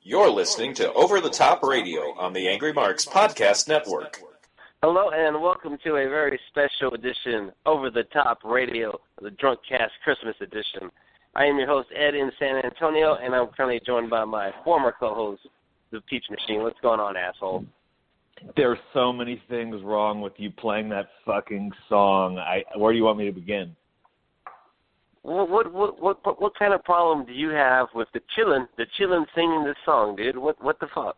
You're listening to Over the Top Radio on the Angry Marks Podcast Network. Hello and welcome to a very special edition Over the Top Radio, the DRUNKCAST Christmas edition. I am your host, Ed, in San Antonio, and I'm currently joined by my former co-host, the Peach Machine. What's going on, asshole? There's so many things wrong with you playing that fucking song. Where do you want me to begin? What kind of problem do you have with the chillin' singing this song, dude? What the fuck?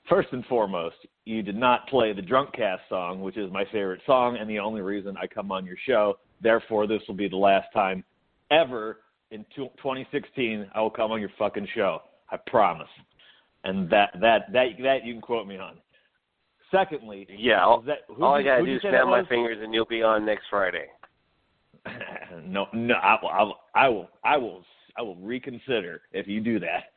First and foremost, you did not play the DRUNKCAST song, which is my favorite song and the only reason I come on your show. Therefore, this will be the last time ever in 2016 I will come on your fucking show. I promise. And that you can quote me on. Secondly, yeah, all I gotta do is snap my fingers and you'll be on next Friday. No, I will reconsider if you do that.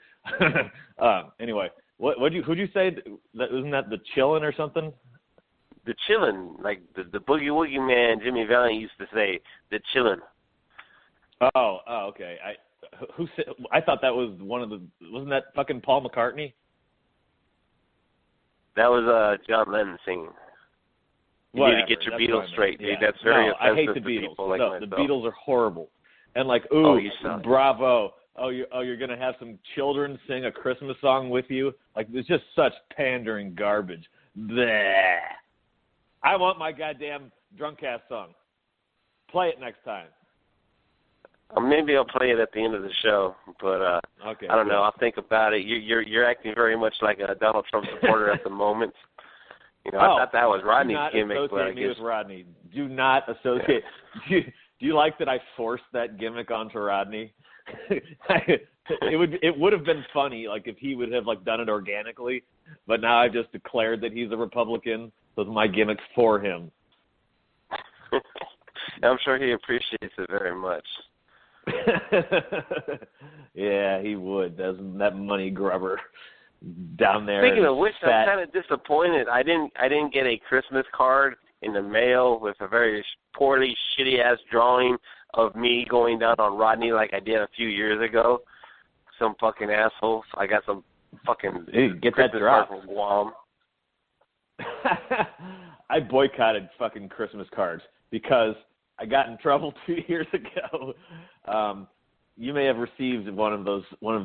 Anyway, who'd you say that isn't that the Chillin' or something? The Chillin', like the Boogie Woogie Man, Jimmy Valiant used to say, the Chillin'. Oh, okay. I thought that was wasn't that fucking Paul McCartney? That was John Lennon singing. You need to get your Beatles straight, dude. Yeah. That's very offensive I hate the Beatles. People like myself. The Beatles are horrible. And like, bravo. You're gonna have some children sing a Christmas song with you. Like, it's just such pandering garbage. Bleh. I want my goddamn DRUNKCAST song. Play it next time. Maybe I'll play it at the end of the show, but okay, I don't know. I'll think about it. You're acting very much like a Donald Trump supporter at the moment. You know, I thought that was Rodney's gimmick, but I guess with Rodney. Do not associate. Do you like that I forced that gimmick onto Rodney? It would have been funny, like if he would have like done it organically, but now I've just declared that he's a Republican, so it's my gimmick for him. I'm sure he appreciates it very much. Yeah, he would. That money grubber down there. Speaking of which, I'm kind of disappointed. I didn't get a Christmas card in the mail with a very poorly, shitty-ass drawing of me going down on Rodney like I did a few years ago. Some fucking assholes. I got some fucking get Christmas that drop card from Guam. I boycotted fucking Christmas cards because I got in trouble 2 years ago. You may have received one of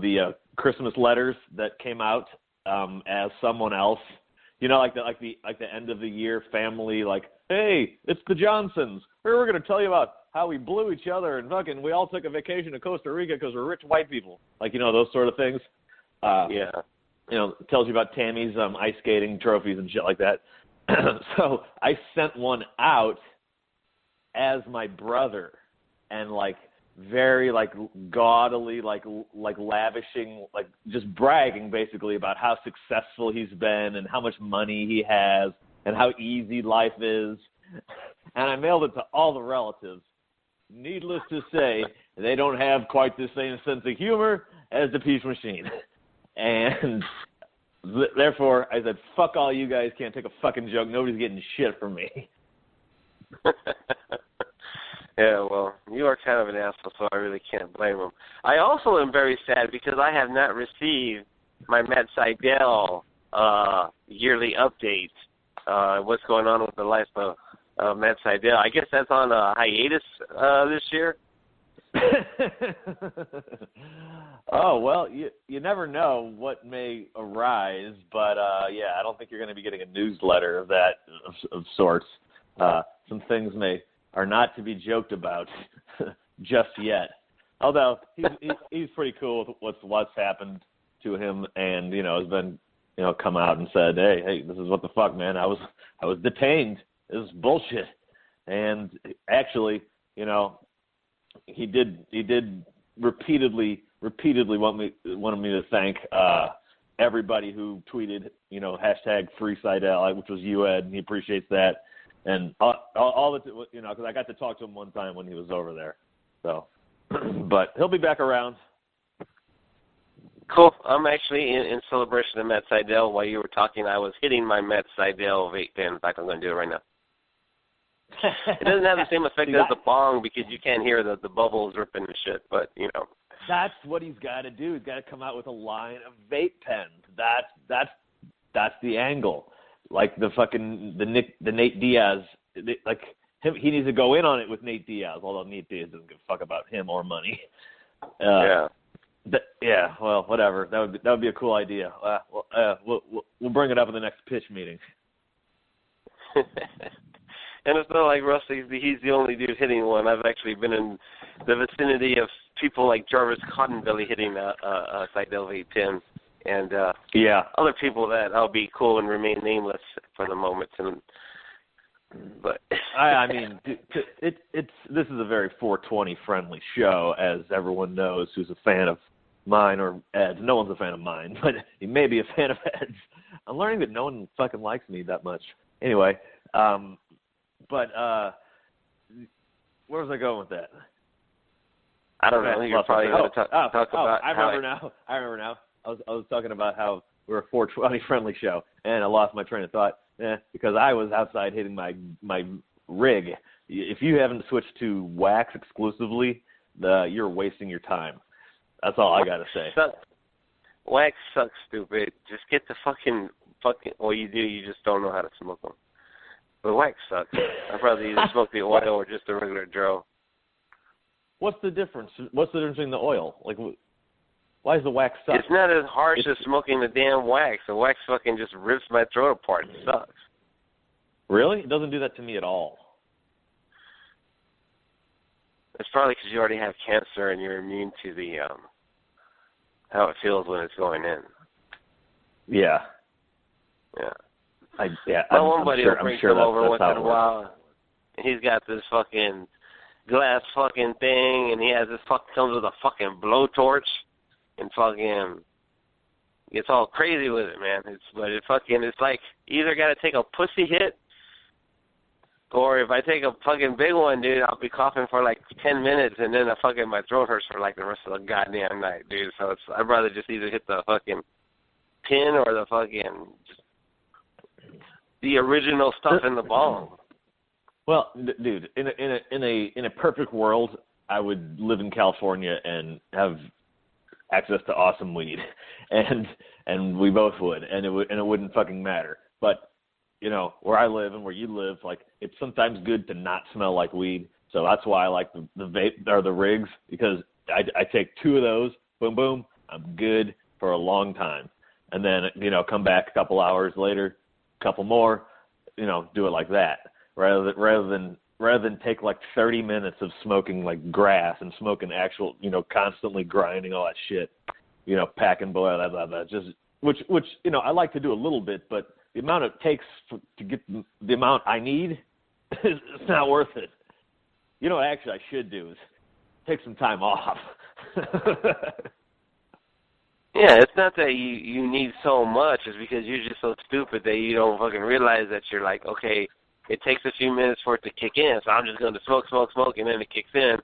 the Christmas letters that came out as someone else. You know, like the end of the year family, like, hey, it's the Johnsons. We're going to tell you about how we blew each other and fucking we all took a vacation to Costa Rica because we're rich white people. Like, you know, those sort of things. Yeah. You know, it tells you about Tammy's ice skating trophies and shit like that. So I sent one out as my brother, and like very like gaudily, like lavishing, like just bragging basically about how successful he's been and how much money he has and how easy life is. And I mailed it to all the relatives. Needless to say, they don't have quite the same sense of humor as the Peach Machine. And therefore, I said, fuck all you guys, can't take a fucking joke. Nobody's getting shit from me. Yeah, well, you are kind of an asshole, so I really can't blame him. I also am very sad because I have not received my Matt Seidel yearly update. What's going on with the life of Matt Seidel? I guess that's on a hiatus this year. Oh, well, you never know what may arise, but yeah, I don't think you're going to be getting a newsletter of that of sorts. Some things are not to be joked about just yet. Although he's pretty cool with what's happened to him, and you know has been come out and said, hey, this is what the fuck, man. I was detained. This is bullshit. And actually, he did repeatedly wanted me to thank everybody who tweeted, hashtag free Seidel, which was you, Ed, and he appreciates that. And all the, because I got to talk to him one time when he was over there. So, but he'll be back around. Cool. I'm actually in celebration of Matt Seidel. While you were talking, I was hitting my Matt Seidel vape pen. In fact, I'm going to do it right now. It doesn't have the same effect as the bong because you can't hear the bubbles dripping and shit, but, That's what he's got to do. He's got to come out with a line of vape pens. That's the angle. Like the Nate Diaz, like him, he needs to go in on it with Nate Diaz. Although Nate Diaz doesn't give a fuck about him or money. Well, whatever. That would be a cool idea. We'll bring it up in the next pitch meeting. And it's not like Rusty, he's the only dude hitting one. I've actually been in the vicinity of people like Jarvis Cottonbelly hitting a Seidel vape pen, and other people that I'll be cool and remain nameless for the moment. But I mean, this is a very 420 friendly show, as everyone knows who's a fan of mine or Ed's. No one's a fan of mine, but he may be a fan of Ed's. I'm learning that no one fucking likes me that much. Anyway, but where was I going with that? I don't know. You're probably going to talk about. I remember now. I was talking about how we're a 420 friendly show, and I lost my train of thought because I was outside hitting my rig. If you haven't switched to wax exclusively, you're wasting your time. That's all I got to say. Wax sucks, stupid. Just get the fucking. Well, you do. You just don't know how to smoke them. But wax sucks. I'd rather either smoke the oil or just a regular dro. What's the difference? What's the difference in the oil? Like, why does the wax suck? It's not as harsh as smoking the damn wax. The wax fucking just rips my throat apart. It sucks. Really? It doesn't do that to me at all. It's probably because you already have cancer and you're immune to the how it feels when it's going in. Yeah. Yeah. My one buddy will bring some over once in a while. He's got this fucking glass fucking thing, and he has this comes with a fucking blowtorch, and fucking gets all crazy with it, man. It's like either got to take a pussy hit, or if I take a fucking big one, dude, I'll be coughing for like 10 minutes, and then my throat hurts for like the rest of the goddamn night, dude. So I'd rather just either hit the fucking pin or the fucking the original stuff in the bong. Well, dude, in a perfect world, I would live in California and have access to awesome weed, and we both would, and it wouldn't fucking matter. But you know, where I live and where you live, like it's sometimes good to not smell like weed. So that's why I like the vape or the rigs, because I take 2 of those, boom, boom, I'm good for a long time, and then come back a couple hours later, couple more, do it like that. Rather than take like 30 minutes of smoking like grass and smoking actual, constantly grinding all that shit, packing boil, that just which I like to do a little bit, but the amount it takes to get the amount I need, it's not worth it. You know what actually I should do is take some time off. Yeah, it's not that you need so much. It's because you're just so stupid that you don't fucking realize that you're like, okay, it takes a few minutes for it to kick in, so I'm just going to smoke, and then it kicks in.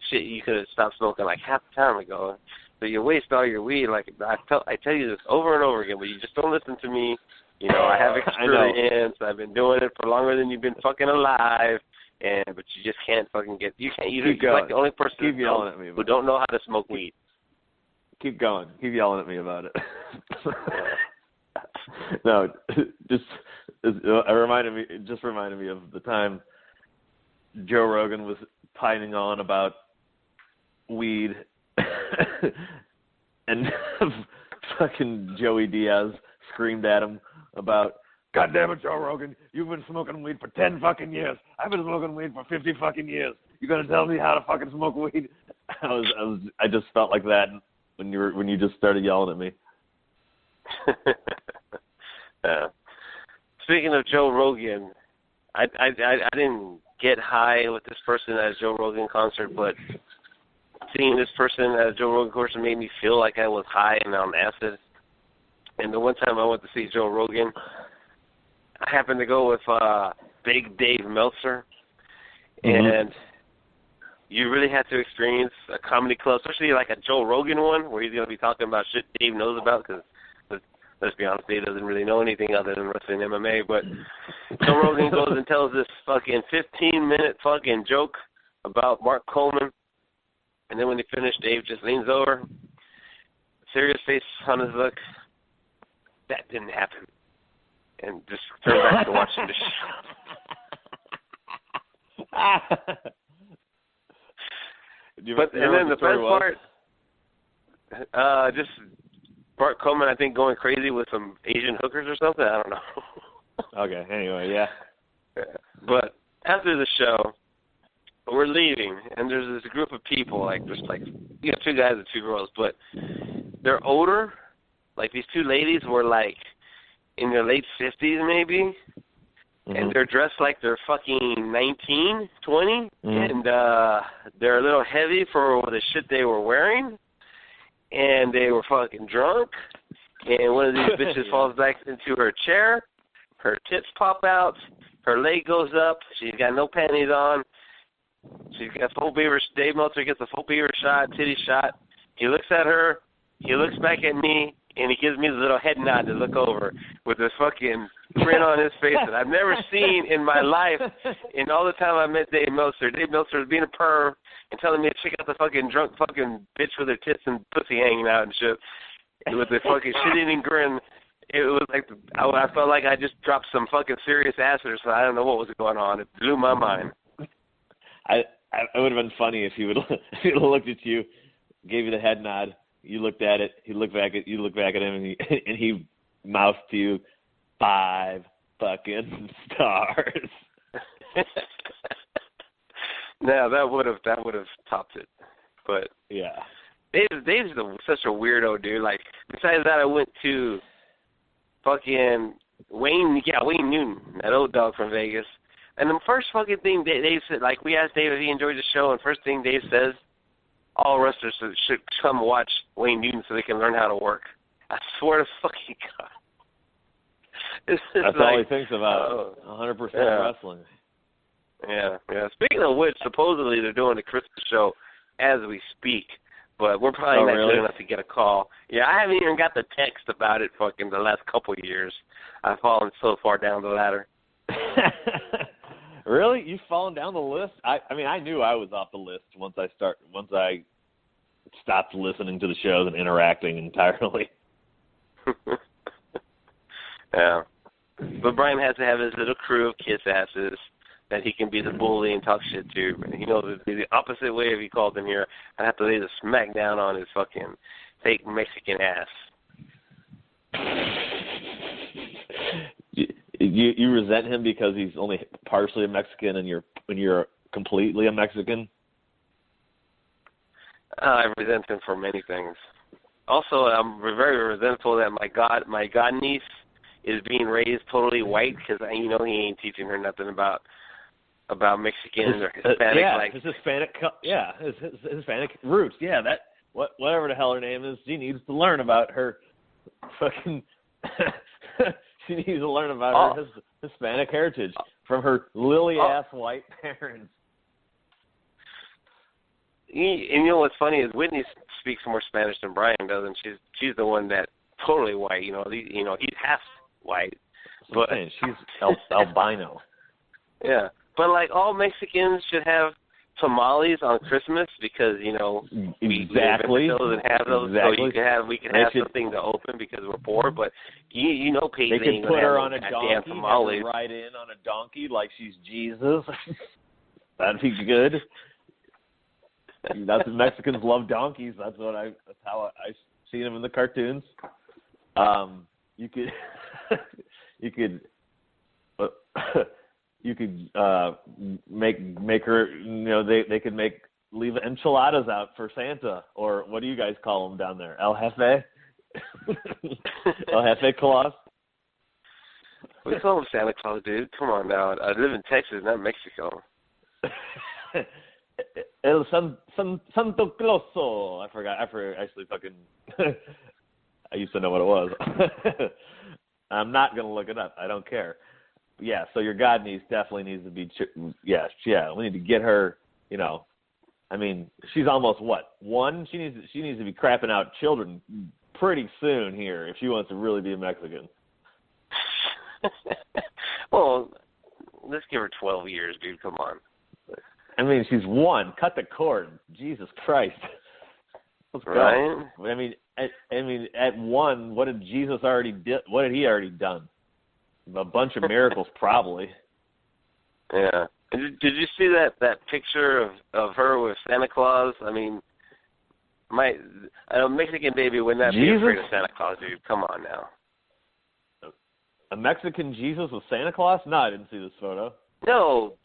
Shit, you could have stopped smoking like half the time ago. So you waste all your weed. Like I tell you this over and over again, but you just don't listen to me. I have experience. I've been doing it for longer than you've been fucking alive, but you just can't fucking get. You can't. You're like the only person who don't know how to smoke weed. Keep going. Keep yelling at me about it. No, it reminded me of the time Joe Rogan was pining on about weed, and fucking Joey Diaz screamed at him about, "God damn it, Joe Rogan, you've been smoking weed for 10 fucking years. I've been smoking weed for 50 fucking years. You gonna tell me how to fucking smoke weed?" I just felt like that when you just started yelling at me. Speaking of Joe Rogan, I didn't get high with this person at a Joe Rogan concert, but seeing this person at a Joe Rogan concert made me feel like I was high and on acid. And the one time I went to see Joe Rogan, I happened to go with Big Dave Meltzer, and you really had to experience a comedy club, especially like a Joe Rogan one, where he's going to be talking about shit Dave knows about, because let's be honest, Dave doesn't really know anything other than wrestling MMA, but Joe Rogan goes and tells this fucking 15-minute fucking joke about Mark Coleman, And then when they finish, Dave just leans over, serious face on his look. That didn't happen. And just turn back to watching the show. And then the best part, just Bart Coleman, I think, going crazy with some Asian hookers or something. I don't know. Okay, anyway, yeah. But after the show, we're leaving, and there's this group of people, there's 2 guys and 2 girls, but they're older. Like, these 2 ladies were, in their late 50s, maybe, and they're dressed like they're fucking 19, 20, and they're a little heavy for the shit they were wearing, and they were fucking drunk, and one of these bitches falls back into her chair, her tits pop out, her leg goes up, she's got no panties on, she's got full beaver. Dave Meltzer gets a full beaver shot, titty shot. He looks at her, he looks back at me, and he gives me the little head nod to look over with this fucking grin on his face that I've never seen in my life in all the time I met Dave Meltzer. Dave Meltzer was being a perv and telling me to check out the fucking drunk fucking bitch with her tits and pussy hanging out and shit with the fucking shit-eating grin. It was like I felt like I just dropped some fucking serious acid, so I don't know what was going on. It blew my mind. It would have been funny if he would have looked at you, gave you the head nod, you looked at it, you looked back at him, and he mouthed to you, 5 fucking stars. No, that would have topped it. But yeah, Dave's such a weirdo, dude. Besides that, I went to fucking Wayne Newton, that old dog from Vegas. And the first fucking thing Dave said, we asked Dave if he enjoyed the show, and first thing Dave says, all wrestlers should come watch Wayne Newton so they can learn how to work. I swear to fucking God. That's all he thinks about, 100% wrestling. Yeah. Speaking of which, supposedly they're doing the Christmas show as we speak, but we're probably not good enough to get a call. Yeah, I haven't even got the text about it fucking the last couple of years. I've fallen so far down the ladder. Really? You've fallen down the list? I mean, I knew I was off the list once I stopped listening to the shows and interacting entirely. Yeah. But Brian has to have his little crew of kiss asses that he can be the bully and talk shit to. He knows it'd be the opposite way if he called in here. I'd have to lay the smack down on his fucking fake Mexican ass. You resent him because he's only partially a Mexican and you're completely a Mexican? I resent him for many things. Also, I'm very resentful that my god niece is being raised totally white because he ain't teaching her nothing about Mexicans or Hispanic. His Hispanic, his Hispanic roots. Yeah, whatever the hell her name is, she needs to learn about her fucking. She needs to learn about her Hispanic heritage from her lily-ass white parents. And you know what's funny is Whitney speaks more Spanish than Brian does, and she's the one that totally white. He's half white, but she's albino. Yeah, but all Mexicans should have tamales on Christmas because exactly. We and have those, exactly. So we can have something to open because we're poor. But Paige, they can put her on a donkey, tamales. have her ride in on a donkey like she's Jesus. That'd be good. That's Mexicans love donkeys. That's how I've seen them in the cartoons. You could make her. They could leave enchiladas out for Santa, or what do you guys call them down there? El Jefe, El Jefe Claus. We call him Santa Claus, dude. Come on now. I live in Texas, not Mexico. El Santo Clauso. I forgot. Actually, fucking. I used to know what it was. I'm not gonna look it up. I don't care. Yeah. So your god niece definitely needs to be. Yeah. We need to get her. I mean, she's almost what? 1? She needs to be crapping out children pretty soon here if she wants to really be a Mexican. Well, let's give her 12 years, dude. Come on. I mean, she's one. Cut the cord. Jesus Christ. Let's go. Right? I mean, at one, what did Jesus already did? What had he already done? A bunch of miracles, probably. Yeah. Did you see that picture of her with Santa Claus? I mean, a Mexican baby would not be afraid of Santa Claus, dude. Come on now. A Mexican Jesus with Santa Claus? No, I didn't see this photo. No.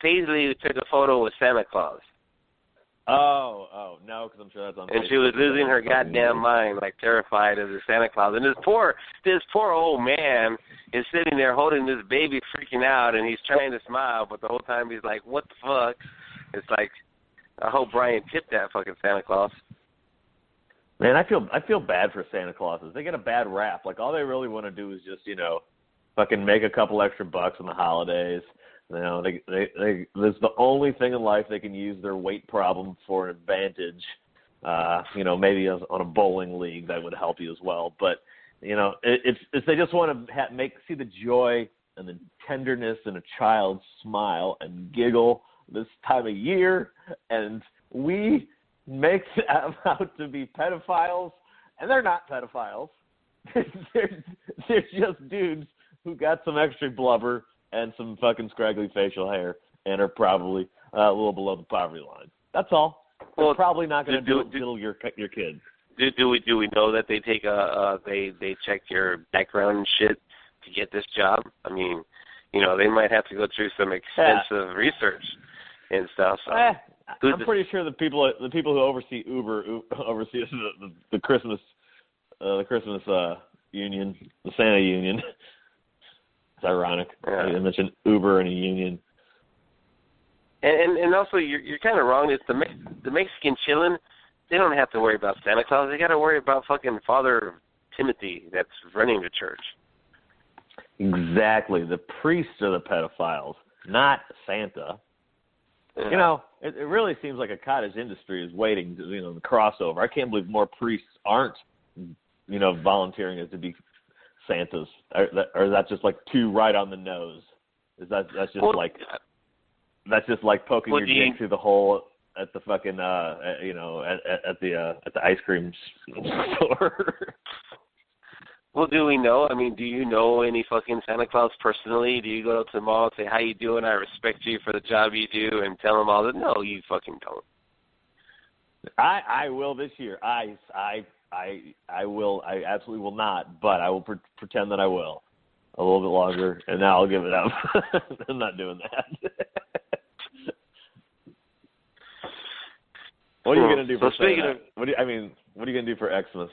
Paisley took a photo with Santa Claus. Oh, no, because I'm sure that's on And Facebook. she was losing her goddamn mind, like terrified of the Santa Claus. And this poor old man is sitting there holding this baby, freaking out, and he's trying to smile, but the whole time he's like, "What the fuck?" It's like, I hope Brian tipped that fucking Santa Claus. Man, I feel bad for Santa Clauses. They get a bad rap. Like, all they really want to do is just, fucking make a couple extra bucks on the holidays. That's the only thing in life they can use their weight problem for an advantage. Maybe on a bowling league that would help you as well. But it's they just want to see the joy and the tenderness in a child's smile and giggle this time of year, and we make them out to be pedophiles, and they're not pedophiles. they're just dudes who got some extra blubber and some fucking scraggly facial hair and are probably a little below the poverty line. That's all. They're probably not going to diddle your kids. Do we know that they take they check your background and shit to get this job? I mean, they might have to go through some extensive research and stuff. So. I'm pretty sure the people who oversee Uber oversee the Christmas union, the Santa union. It's ironic. Yeah. I mentioned Uber and a union. And also you're kind of wrong. It's the Mexican chillin'. They don't have to worry about Santa Claus. They got to worry about fucking Father Timothy that's running the church. Exactly. The priests are the pedophiles, not Santa. Yeah. It really seems like a cottage industry is waiting to, the crossover. I can't believe more priests aren't, volunteering to be Santas. Or is that just like too right on the nose? That's just like poking your dick through the hole at the fucking at the ice cream store. Well, do we know? I mean, do you know any fucking Santa Claus personally? Do you go up to the mall and say, "How you doing? I respect you for the job you do," and tell them all that? No, you fucking don't. I will this year. I will. I absolutely will not. But I will pretend that I will a little bit longer, and now I'll give it up. I'm not doing that. What are you gonna do for Santa? What are you gonna do for Xmas?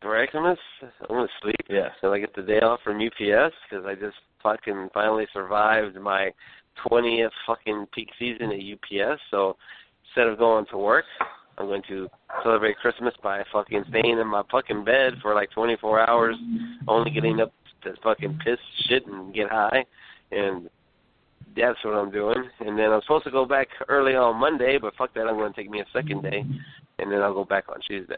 For Xmas, I'm going to sleep. Yeah. So I get the day off from UPS because I just fucking finally survived my 20th fucking peak season at UPS. So instead of going to work, I'm going to celebrate Christmas by fucking staying in my fucking bed for like 24 hours, only getting up to fucking piss shit and get high. And that's what I'm doing. And then I'm supposed to go back early on Monday, but fuck that, I'm going to take me a second day, and then I'll go back on Tuesday.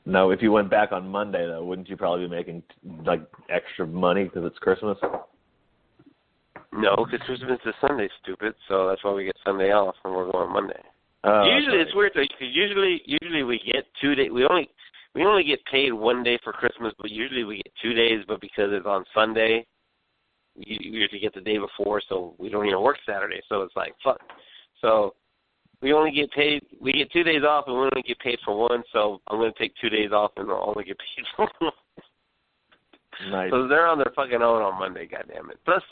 No, if you went back on Monday, though, wouldn't you probably be making, like, extra money because it's Christmas? No, because Christmas is Sunday, stupid, so that's why we get Sunday off and we're going Monday. Usually, it's weird, though, because usually we get 2 days. We only get paid 1 day for Christmas, but usually we get 2 days, but because it's on Sunday, we usually get the day before, so we don't even work Saturday, so it's like, fuck. So we get 2 days off, and we only get paid for one, so I'm going to take 2 days off, and I'll only get paid for one. Nice. So they're on their fucking own on Monday, goddammit. Plus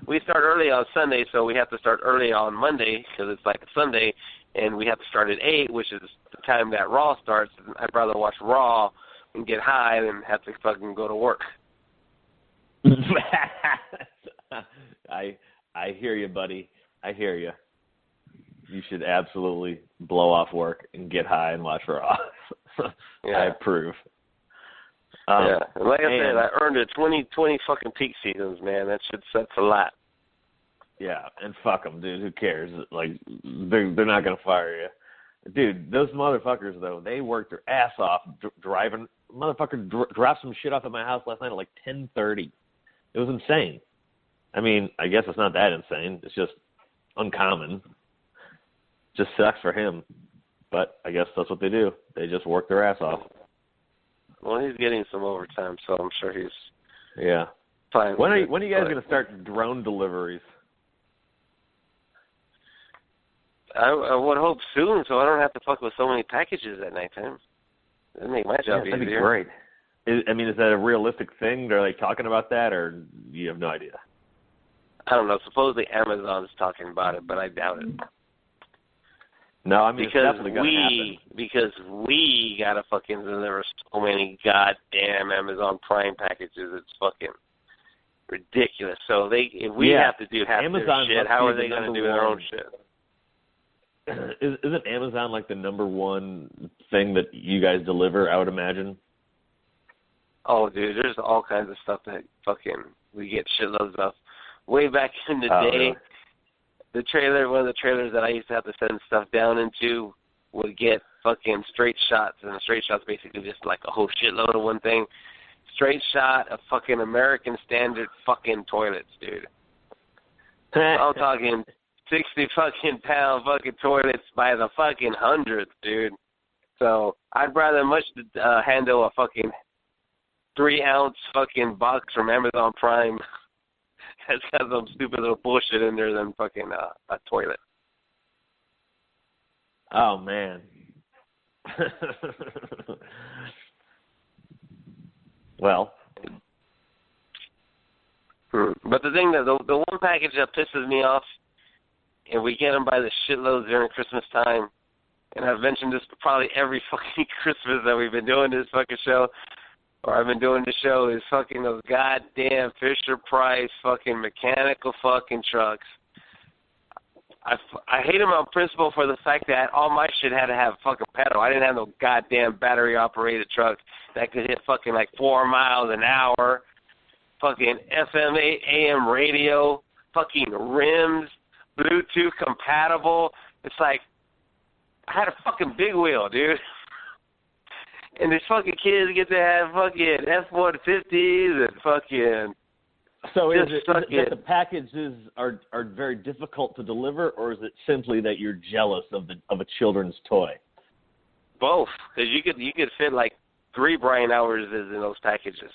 we start early on Sunday, so we have to start early on Monday, because it's like a Sunday, and we have to start at 8, which is the time that Raw starts. I'd rather watch Raw and get high than have to fucking go to work. I hear you, buddy. I hear you. You should absolutely blow off work and get high and watch Raw. Yeah. I approve. Yeah, and like I said, I earned it 20 fucking peak seasons, man. That shit sets a lot. Yeah, and fuck them, dude. Who cares? Like, they're not gonna fire you, dude. Those motherfuckers, though, they worked their ass off driving. Motherfucker dropped some shit off at my house last night at like 10:30. It was insane. I mean, I guess it's not that insane. It's just uncommon. Just sucks for him. But I guess that's what they do. They just work their ass off. Well, he's getting some overtime, so I'm sure he's fine. When are you guys going to start drone deliveries? I would hope soon, so I don't have to fuck with so many packages at nighttime. That'd make my job easier. That'd be great. Is that a realistic thing? Are they talking about that, or you have no idea? I don't know. Supposedly Amazon's talking about it, but I doubt it. No, I mean, because it's definitely going to happen. Because we got to fucking deliver so many goddamn Amazon Prime packages. It's fucking ridiculous. So if we have to do half Amazon their shit, how are they going to do their own shit? Isn't Amazon like the number one thing that you guys deliver, I would imagine? Oh, dude, there's all kinds of stuff that fucking we get shitloads of. Way back in the day, really? one of the trailers that I used to have to send stuff down into would get fucking straight shots, and a straight shot's basically just like a whole shitload of one thing. Straight shot of fucking American standard fucking toilets, dude. I'm talking 60 fucking pound fucking toilets by the fucking hundreds, dude. So I'd rather much handle a fucking 3-ounce fucking box from Amazon Prime that's got some stupid little bullshit in there than fucking a toilet. Oh, man. Well. But the thing that the one package that pisses me off, and we get them by the shitloads during Christmas time, and I've mentioned this probably every fucking Christmas that we've been doing this fucking show, or I've been doing the show, is fucking those goddamn Fisher-Price fucking mechanical fucking trucks. I hate them on principle for the fact that all my shit had to have fucking pedal. I didn't have no goddamn battery-operated truck that could hit fucking like 4 miles an hour, fucking FM, AM radio, fucking rims, Bluetooth compatible. It's like, I had a fucking big wheel, dude. And these fucking kids get to have fucking F-150s and fucking... So is it that the packages are very difficult to deliver, or is it simply that you're jealous of a children's toy? Both. Because you could fit like 3 Brian hours in those packages.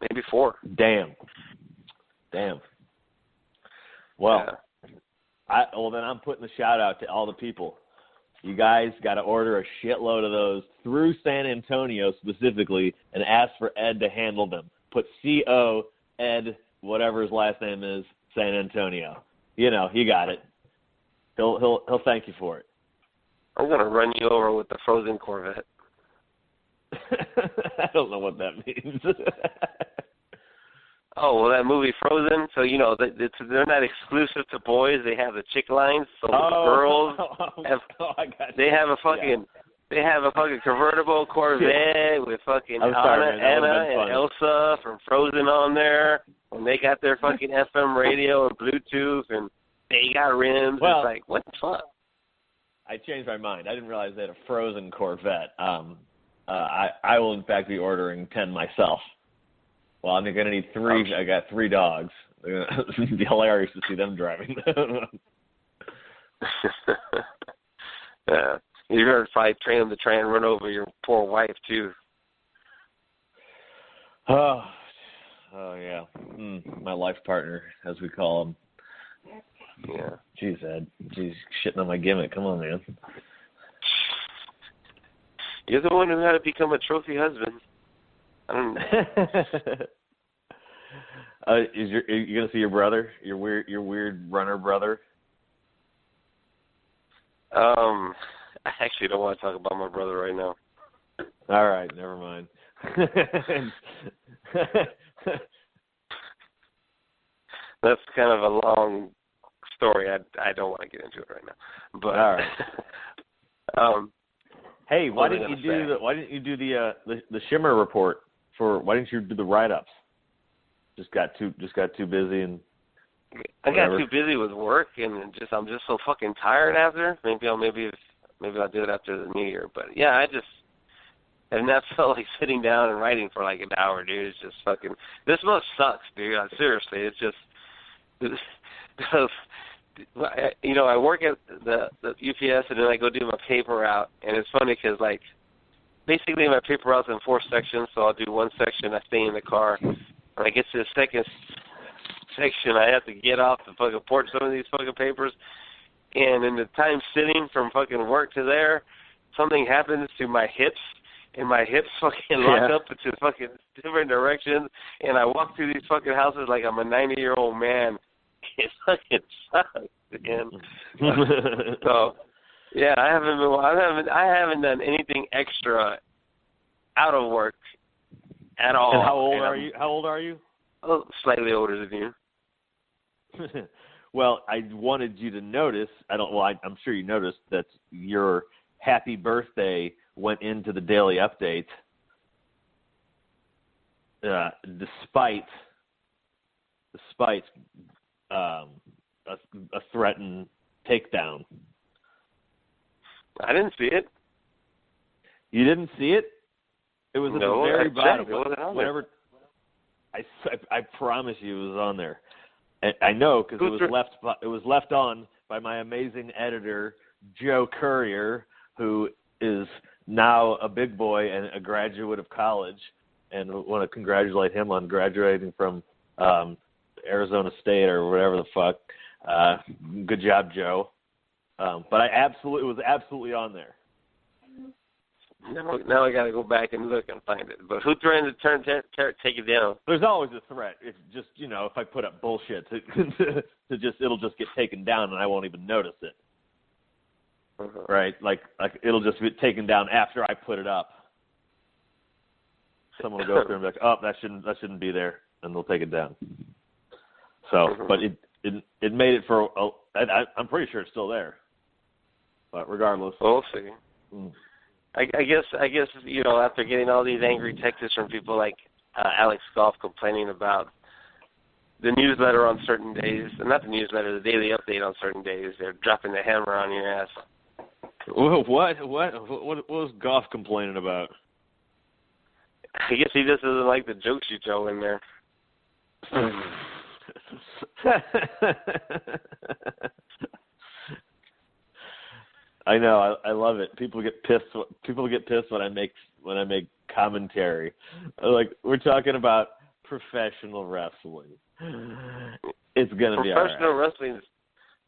Maybe 4. Damn. Well, then I'm putting a shout out to all the people. You guys got to order a shitload of those through San Antonio specifically, and ask for Ed to handle them. Put C.O. Ed, whatever his last name is, San Antonio. You know, you got it. He'll thank you for it. I'm gonna run you over with the frozen Corvette. I don't know what that means. Oh, well, that movie Frozen. So they're not exclusive to boys. They have the chick lines. So the girls have a fucking convertible Corvette with fucking Anna and Elsa from Frozen on there, and they got their fucking FM radio and Bluetooth, and they got rims. Well, it's like, what the fuck? I changed my mind. I didn't realize they had a Frozen Corvette. I will in fact be ordering 10 myself. Well, I'm going to need 3. I got 3 dogs. It'd be hilarious to see them driving. Yeah. You're going to probably train them to try and run over your poor wife, too. Oh yeah. My life partner, as we call him. Yeah. Jeez, Ed. Jeez, shitting on my gimmick. Come on, man. You're the one who had to become a trophy husband. Are you going to see your brother? Your weird runner brother? I actually don't want to talk about my brother right now. All right, never mind. That's kind of a long story. I don't want to get into it right now. But all right. Hey, why didn't you do the Shimmer report why didn't you do the write-ups? Just got too busy and whatever. I got too busy with work and I'm just so fucking tired after. Maybe I'll do it after the new year. But yeah, I just have not felt like sitting down and writing for like an hour, dude. It's just fucking, this month sucks, dude. Seriously, it's just, I work at the UPS, and then I go do my paper route, and it's funny because, like, basically my paper route's in 4 sections, so I'll do one section, I stay in the car. When I get to the second section, I have to get off to fucking port some of these fucking papers, and in the time sitting from fucking work to there, something happens to my hips, and my hips fucking lock up into fucking different directions, and I walk through these fucking houses like I'm a 90-year-old man. It fucking sucks, man. So, yeah, I haven't done anything extra out of work at all. And how old are you? Oh, slightly older than you. Well, I wanted you to notice. I'm sure you noticed that your happy birthday went into the daily update, despite a threatened takedown. I didn't see it. You didn't see it? It was at the very bottom. Whatever. I promise you, it was on there. And I know because it was left on by my amazing editor Joe Courier, who is now a big boy and a graduate of college, and want to congratulate him on graduating from Arizona State or whatever the fuck. Good job, Joe. But it was absolutely on there. Now I got to go back and look and find it. But who threatened to take it down? There's always a threat. It's just, if I put up bullshit, it'll just get taken down and I won't even notice it. Uh-huh. Right? Like it'll just be taken down after I put it up. Someone will go through and be like, "Oh, that shouldn't be there," and they'll take it down. So, but it made it for. I'm pretty sure it's still there. But regardless, we'll see. I guess after getting all these angry texts from people like Alex Goff complaining about the newsletter on certain days, and not the newsletter, the daily update on certain days, they're dropping the hammer on your ass. What was Goff complaining about? I guess he just doesn't like the jokes you throw in there. I know. I love it. People get pissed when I make commentary. Like, we're talking about professional wrestling. It's gonna be all right. Professional wrestling is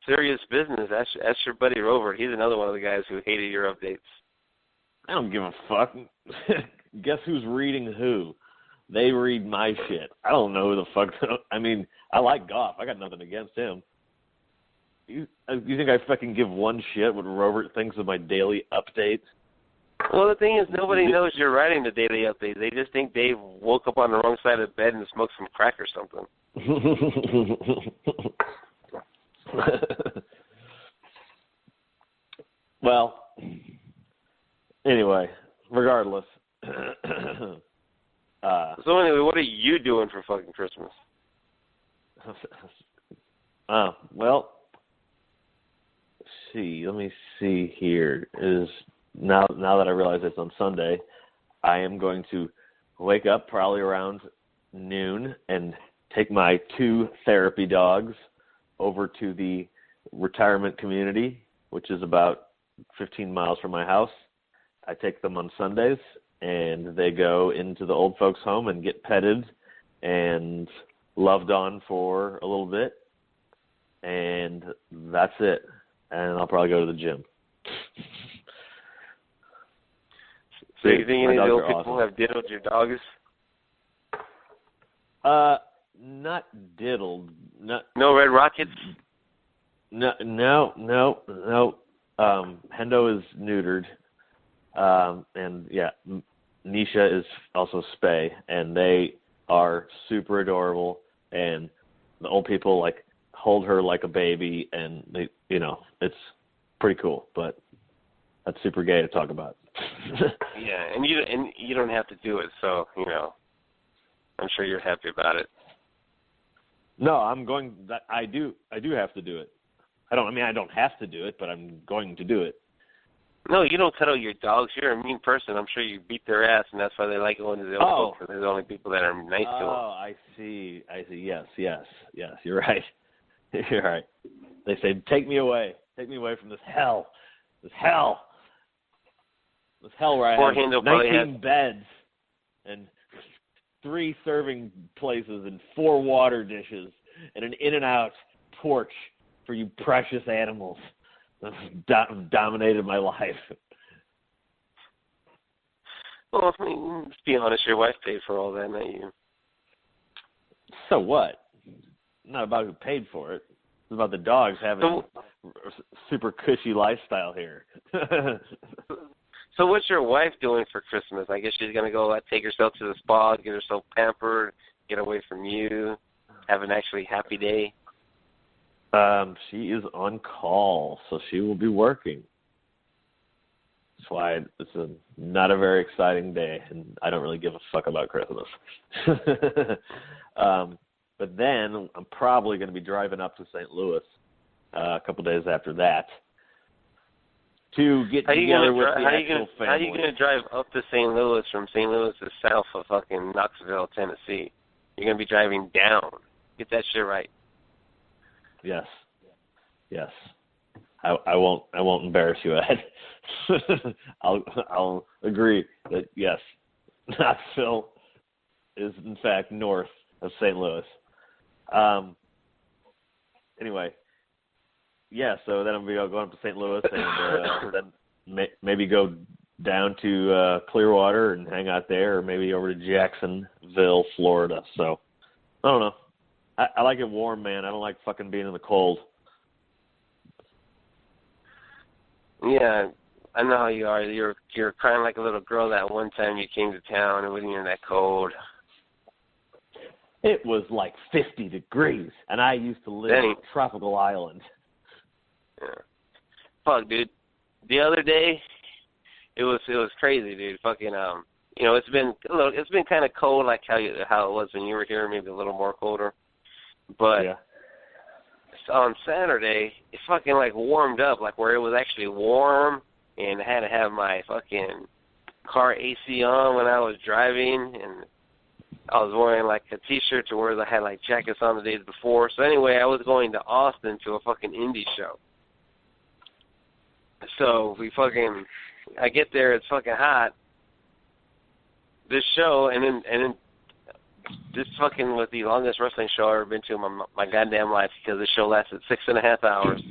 serious business. That's your buddy Rover. He's another one of the guys who hated your updates. I don't give a fuck. Guess who's reading who? They read my shit. I don't know who the fuck. I mean, I like Goff. I got nothing against him. You think I fucking give one shit what Robert thinks of my daily update? Well, the thing is, nobody knows you're writing the daily update. They just think Dave woke up on the wrong side of the bed and smoked some crack or something. Well, anyway, regardless. So anyway, what are you doing for fucking Christmas? Well, let me see here. Now that I realize it's on Sunday, I am going to wake up probably around noon and take my 2 therapy dogs over to the retirement community, which is about 15 miles from my house. I take them on Sundays, and they go into the old folks' home and get petted and loved on for a little bit, and that's it. And I'll probably go to the gym. So you think any of the old people have diddled your dogs? Not diddled. No red rockets? No. Hendo is neutered. And yeah, Nisha is also spay, and they are super adorable. And the old people like hold her like a baby, and they, it's pretty cool. But that's super gay to talk about. Yeah, and you don't have to do it, so I'm sure you're happy about it. No, I'm going. I do have to do it. I don't have to do it, but I'm going to do it. No, you don't cuddle your dogs. You're a mean person. I'm sure you beat their ass, and that's why they like going to the old folks, because they're the only people that are nice to them. Oh, I see. Yes. You're right. You're right. They say, take me away from this hell where I have 19 beds and 3 serving places and 4 water dishes and an in-and-out porch for you precious animals. Dominated my life. Well, I mean, let's be honest, your wife paid for all that, not you. So what? Not about who paid for it. It's about the dogs having a super cushy lifestyle here. So what's your wife doing for Christmas? I guess she's going to go take herself to the spa, get herself pampered, get away from you, have an actually happy day. She is on call, so she will be working. That's why it's not a very exciting day, and I don't really give a fuck about Christmas. But then I'm probably going to be driving up to St. Louis a couple days after that to get together with the actual family. How are you going to drive up to St. Louis from St. Louis to south of fucking Knoxville, Tennessee? You're going to be driving down. Get that shit right. Yes. I won't embarrass you, Ed. I'll agree that yes, Knoxville is in fact north of St. Louis. Anyway, yeah. So then I'm going up to St. Louis and then maybe go down to Clearwater and hang out there, or maybe over to Jacksonville, Florida. So I don't know. I like it warm, man. I don't like fucking being in the cold. Yeah, I know how you are. You're crying like a little girl that one time you came to town. It wasn't even that cold. It was like 50 degrees, and I used to live in a tropical island. Yeah. Fuck, dude. The other day, it was crazy, dude. Fucking it's been kind of cold, like how it was when you were here, maybe a little more colder. But yeah. On Saturday, it fucking like warmed up, like where it was actually warm, and I had to have my fucking car AC on when I was driving, and I was wearing like a t-shirt to where I had like jackets on the days before. So anyway, I was going to Austin to a fucking indie show. So I get there, it's fucking hot. This show, and then this fucking was the longest wrestling show I've ever been to in my goddamn life, because the show lasted 6.5 hours.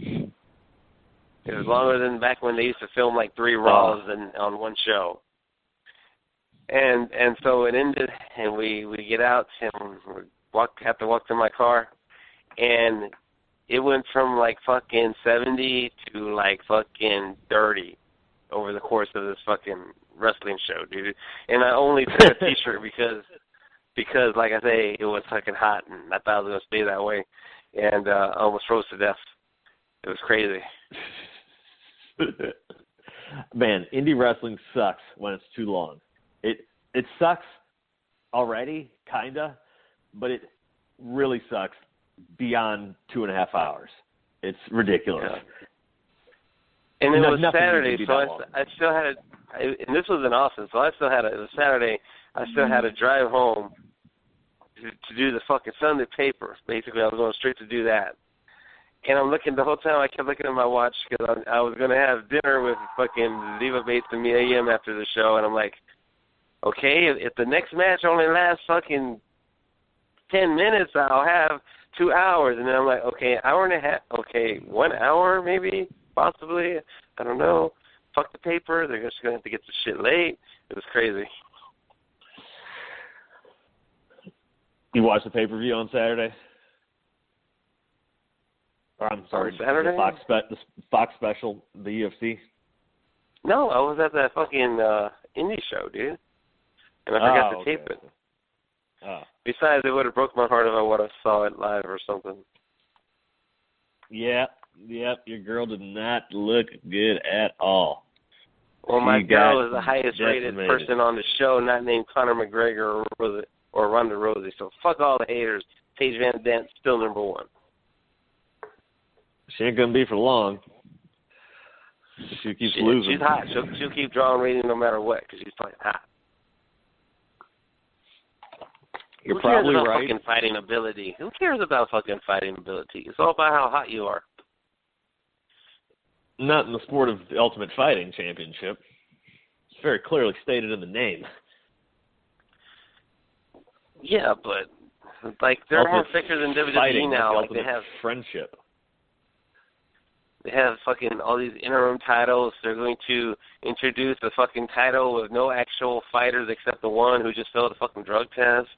It was longer than back when they used to film like 3 Raws on one show. And so it ended, and we get out and have to walk to my car, and it went from like fucking 70 to like fucking 30 over the course of this fucking wrestling show, dude. And I only took a t-shirt because like I say, it was fucking hot, and I thought I was going to stay that way, and I almost froze to death. It was crazy. Man, indie wrestling sucks when it's too long. It sucks already, kinda, but it really sucks beyond 2.5 hours. It's ridiculous. Yeah. And it was Saturday, so I still had and this was in Austin, so it was Saturday, I still had to drive home to do the fucking Sunday paper. Basically, I was going straight to do that. And I'm looking, the whole time I kept looking at my watch, because I was going to have dinner with fucking Diva Bates and Mia Yim after the show, and I'm like, okay, if the next match only lasts fucking 10 minutes, I'll have 2 hours. And then I'm like, okay, hour and a half, okay, 1 hour maybe, possibly, I don't know. Fuck the paper, they're just going to have to get the shit late. It was crazy. You watched the pay-per-view on Saturday? Or I'm sorry, Saturday? The Fox special, the UFC? No, I was at that fucking indie show, dude. And I forgot to tape it. Oh. Besides, it would have broke my heart if I would have saw it live or something. Yep, your girl did not look good at all. Well, my girl is the highest-rated person on the show, not named Conor McGregor or Ronda Rousey. So fuck all the haters. Paige Van Dant's still number 1. She ain't gonna be for long. She keeps losing. She's hot. She'll keep drawing ratings no matter what, because she's fucking hot. You're Who cares probably about right. fucking fighting ability? Who cares about fucking fighting ability? It's all about how hot you are. Not in the sport of the Ultimate Fighting Championship. It's very clearly stated in the name. Yeah, but like they're more thicker than WWE now. Like they have friendship. They have fucking all these interim titles. They're going to introduce a fucking title with no actual fighters except the one who just failed a fucking drug test.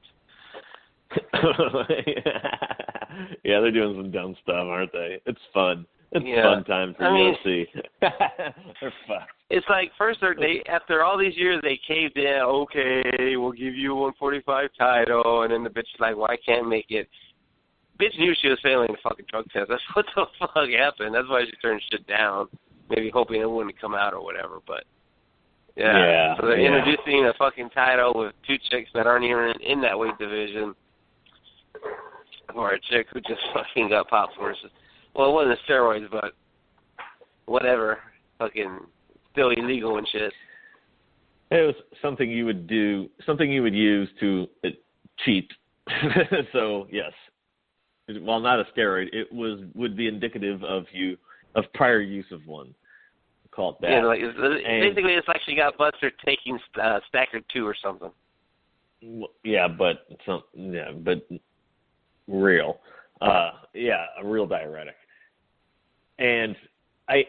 Yeah, they're doing some dumb stuff, aren't they? It's fun. It's fun time for UFC. They're fucked. It's like first after all these years they caved in. Okay, we'll give you a 145 title, and then the bitch is like, "Well, I can't make it." Bitch knew she was failing the fucking drug test. That's what the fuck happened. That's why she turned shit down, maybe hoping it wouldn't come out or whatever. But yeah. So they're introducing a fucking title with two chicks that aren't even in that weight division, or a chick who just fucking got popped for. Well, it wasn't steroids, but whatever. Fucking still illegal and shit. It was something you would do, something you would use to cheat. So, yes. While not a steroid, it would be indicative of prior use of one. Call it that. Yeah, basically it's like she got busted taking Stacker 2 or something. Yeah, but real. A real diuretic. And I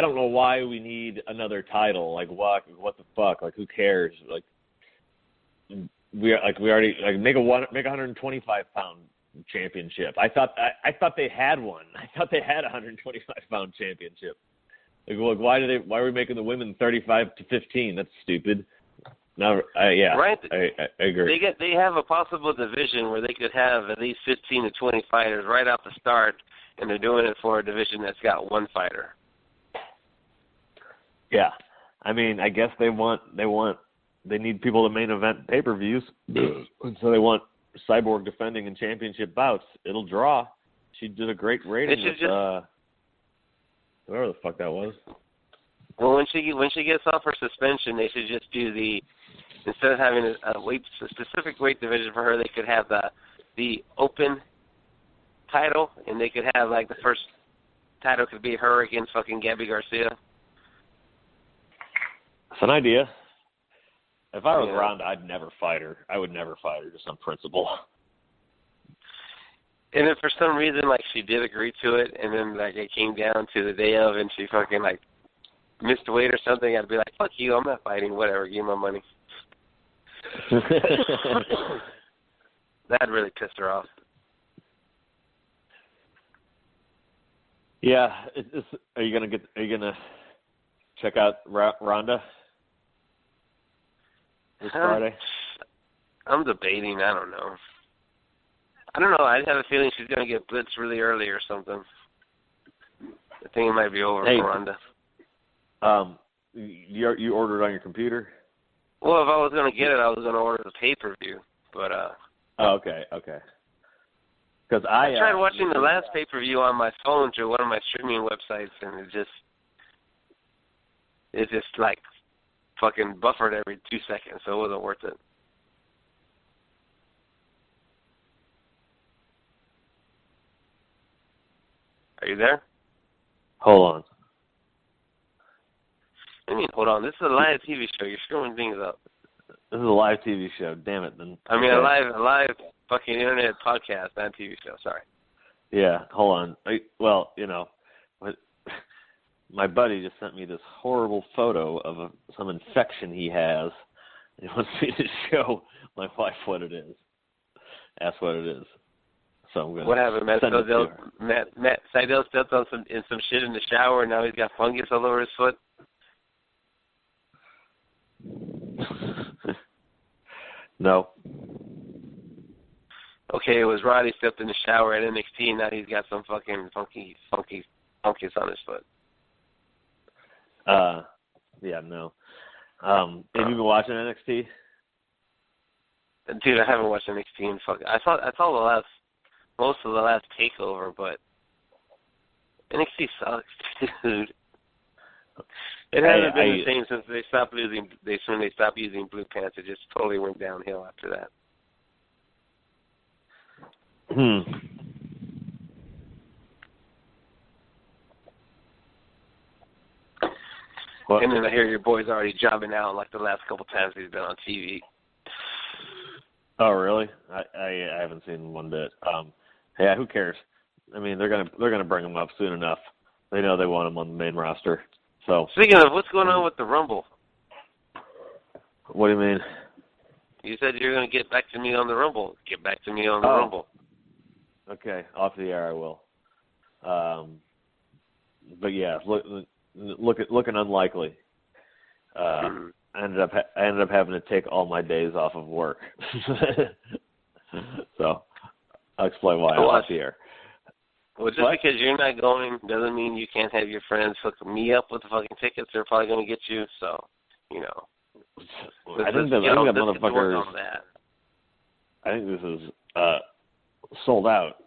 don't know why we need another title. Like what the fuck? Like who cares? Like we already make a 125 pound championship. I thought they had one. I thought they had a 125 pound championship. Like why are we making the women 35 to 15? That's stupid. No, right. I agree. They have a possible division where they could have at least 15 to 20 fighters right out the start, and they're doing it for a division that's got one fighter. Yeah, I mean, I guess they need people to main event pay-per-views, and so they want Cyborg defending in championship bouts. It'll draw. She did a great rating with whoever the fuck that was. Well, when she gets off her suspension, they should just do instead of having a specific weight division for her, they could have the open title, and they could have like the first title could be her against fucking Gabby Garcia. That's an idea. If I was Ronda, I'd never fight her. I would never fight her just on principle. And if for some reason like she did agree to it, and then like it came down to the day of, and she fucking like missed weight or something, I'd be like, fuck you, I'm not fighting, whatever, give me my money. That really pissed her off. Yeah, are you gonna check out Ronda this Friday? I'm debating. I don't know. I have a feeling she's gonna get blitzed really early or something. I think it might be over for Ronda. You ordered on your computer? Well, if I was gonna get it, I was gonna order the pay-per-view. But Oh, okay. Because I tried watching the last pay-per-view on my phone through one of my streaming websites, and it just like fucking buffered every 2 seconds, so it wasn't worth it. Are you there? Hold on. I mean, hold on. This is a live TV show. You're screwing things up. This is a live TV show. Damn it, then. I mean, a live fucking internet podcast, not TV show. Sorry. Yeah, hold on. My buddy just sent me this horrible photo of some infection he has. He wants me to show my wife what it is. Ask what it is. So I'm gonna. What happened, Matt Seidel stepped on some shit in the shower, and now he's got fungus all over his foot. No. Okay, it was Roddy stepped in the shower at NXT, and now he's got some fucking funky fungus on his foot. Yeah, no. Have you been watching NXT? Dude, I haven't watched NXT in I saw most of the last takeover, but NXT sucks, dude. It hasn't been the same since they stopped using blue pants. It just totally went downhill after that. What? And then I hear your boy's already jobbing out like the last couple times he's been on TV. Oh, really? I haven't seen one bit. Yeah, who cares? I mean, they're gonna bring him up soon enough. They know they want him on the main roster. So. Speaking of, what's going on with the Rumble? What do you mean? You said you're going to get back to me on the Rumble. Get back to me on the Rumble. Okay, off the air I will. But yeah, looking unlikely. I ended up having to take all my days off of work. So I'll explain why I'm off the air. Well, just because you're not going doesn't mean you can't have your friends hook me up with the fucking tickets. They're probably going to get you. So, you know. I think that motherfuckers. I think this is sold out.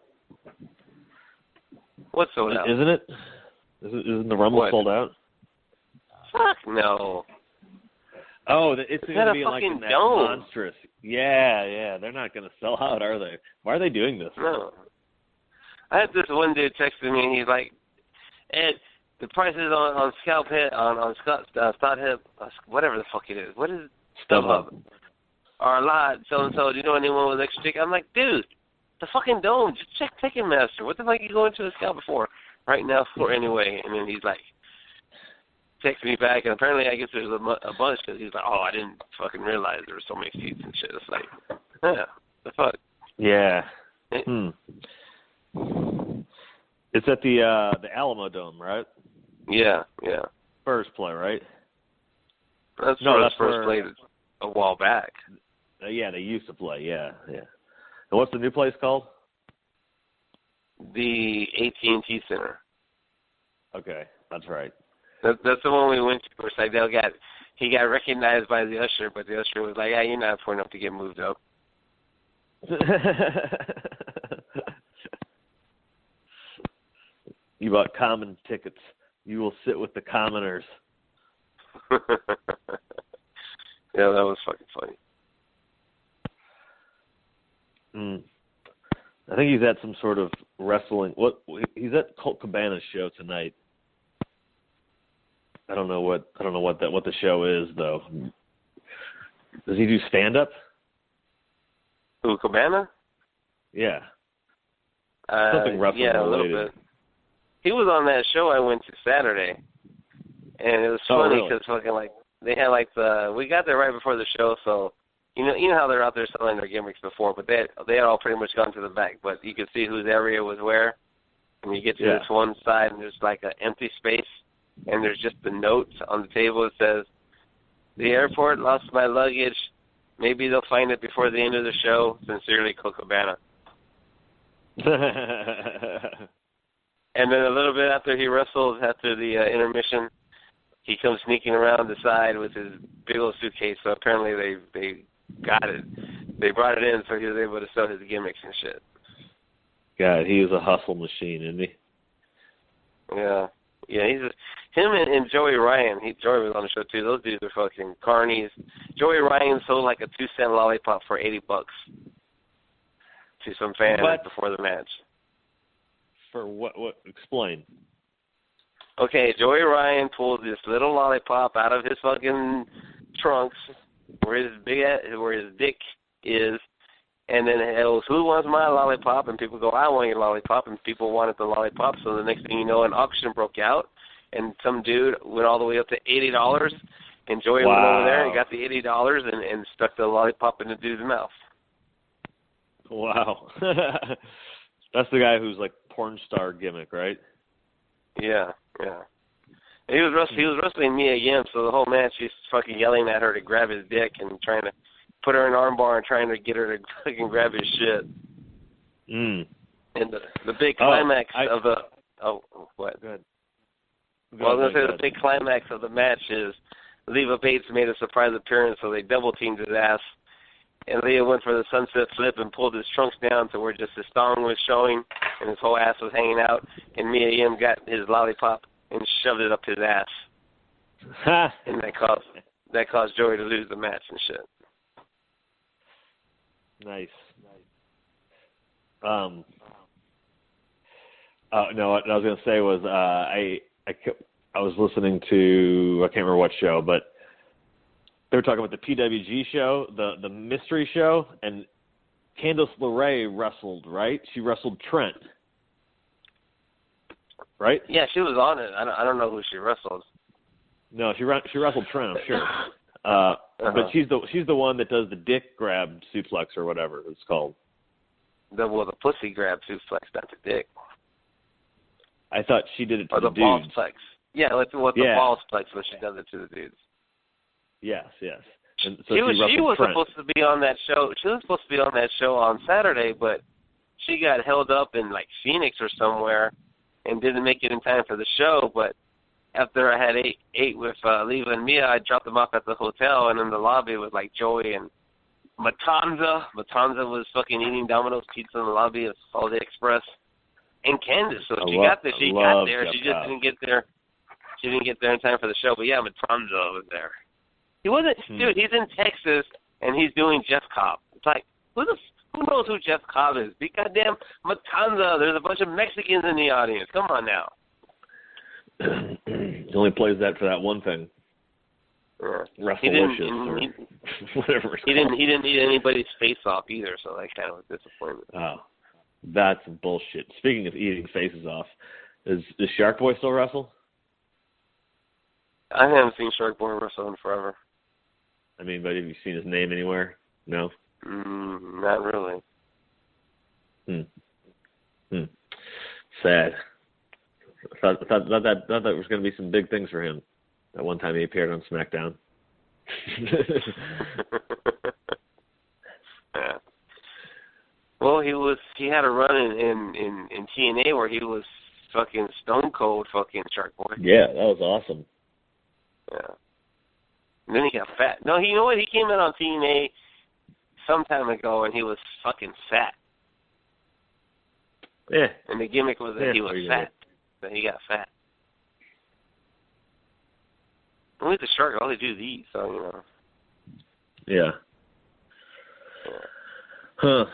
What's sold out? Isn't it? Isn't the Rumble sold out? Fuck no. Oh, it's going to be like in that dome. monstrous. Yeah. They're not going to sell out, are they? Why are they doing this? No. I had this one dude texting me, and he's like, Ed, the prices on StubHub, whatever the fuck it is. What is StubHub? Are a lot, so-and-so. Do you know anyone with extra ticket? I'm like, dude, the fucking dome. Just check Ticketmaster. What the fuck are you going to a scalper for right now for anyway? And then he's like, text me back, and apparently I guess there's a bunch because he's like, oh, I didn't fucking realize there were so many seats and shit. It's like, yeah, the fuck. Yeah. It's at the Alamo Dome, right? Yeah. First play, right? That's first played a while back. Yeah, they used to play. Yeah. And what's the new place called? The AT&T Center. Okay, that's right. That's the one we went to. Where Seidel got recognized by the usher, but the usher was like, "Yeah, you're not important enough to get moved up." You bought common tickets. You will sit with the commoners. Yeah, that was fucking funny. I think he's at some sort of wrestling. He's at Colt Cabana's show tonight. I don't know what the show is though. Does he do stand up? Who, Cabana? Yeah. Something wrestling related. A little bit. He was on that show I went to Saturday, and it was funny because fucking like they had like we got there right before the show, so you know how they're out there selling their gimmicks before, but they had all pretty much gone to the back, but you could see whose area was where, and you get to this one side and there's like an empty space, and there's just the notes on the table that says, "The airport lost my luggage. Maybe they'll find it before the end of the show. Sincerely, Colt Cabana." And then a little bit after he wrestles, after the intermission, he comes sneaking around the side with his big old suitcase. So apparently they got it. They brought it in so he was able to sell his gimmicks and shit. God, he is a hustle machine, isn't he? Yeah, he's him and Joey Ryan. Joey was on the show too. Those dudes are fucking carnies. Joey Ryan sold like a 2-cent lollipop for $80 to some fans before the match. For what? Explain. Okay, Joey Ryan pulled this little lollipop out of his fucking trunks where his dick is, and then it was, "Who wants my lollipop?" And people go, "I want your lollipop," and people wanted the lollipop. So the next thing you know, an auction broke out, and some dude went all the way up to $80, and Joey went over there and got the $80 and stuck the lollipop in the dude's mouth. Wow. That's the guy who's like porn star gimmick, right? Yeah. And he was wrestling Mia Yim, so the whole match he's fucking yelling at her to grab his dick and trying to put her in an armbar and trying to get her to fucking grab his shit. And the big climax of the what? Good. Well, I was going to say the big climax of the match is Leva Bates made a surprise appearance, so they double teamed his ass. And Leah went for the sunset flip and pulled his trunks down to where just his thong was showing and his whole ass was hanging out. And Mia Yim got his lollipop and shoved it up his ass. And that caused Joey to lose the match and shit. Nice. No, what I was going to say was I was listening to, I can't remember what show, but they were talking about the PWG show, the mystery show, and Candice LeRae wrestled, right? She wrestled Trent, right? Yeah, she was on it. I don't know who she wrestled. No, she wrestled Trent, I'm sure. But she's the one that does the dick grab suplex or whatever it's called. The pussy grab suplex, not the dick. I thought she did it to or the dudes. balls plex. Yeah, the balls plex when she does it to the dudes. Yes. And so she was Trent. supposed to be on that show. She was supposed to be on that show on Saturday, but she got held up in like Phoenix or somewhere and didn't make it in time for the show. But after I had ate with Leva and Mia, I dropped them off at the hotel, and in the lobby was like Joey and Matanza. Matanza was fucking eating Domino's pizza in the lobby of Holiday Express. And Candice, so she got there. She got there. She just didn't get there. She didn't get there in time for the show. But yeah, Matanza was there. He wasn't, dude. He's in Texas and he's doing Jeff Cobb. It's like who knows who Jeff Cobb is? Be goddamn Matanza. There's a bunch of Mexicans in the audience. Come on now. He only plays that for that one thing. Wrestlelicious or whatever. He didn't need anybody's face off either, so that kind of a disappointment. Oh, that's bullshit. Speaking of eating faces off, is Shark Boy still wrestle? I haven't seen Shark Boy wrestle in forever. I mean, but have you seen his name anywhere? No? Not really. Sad. I thought that was going to be some big things for him. That one time he appeared on SmackDown. Yeah. Well, he had a run in TNA where he was fucking stone cold fucking Shark Boy. Yeah, that was awesome. Yeah. And then he got fat. No, you know what? He came in on TNA some time ago and he was fucking fat. Yeah. And the gimmick was that he was fat. That he got fat. Only the Shark, all they do is eat, so, you know. Yeah. Huh.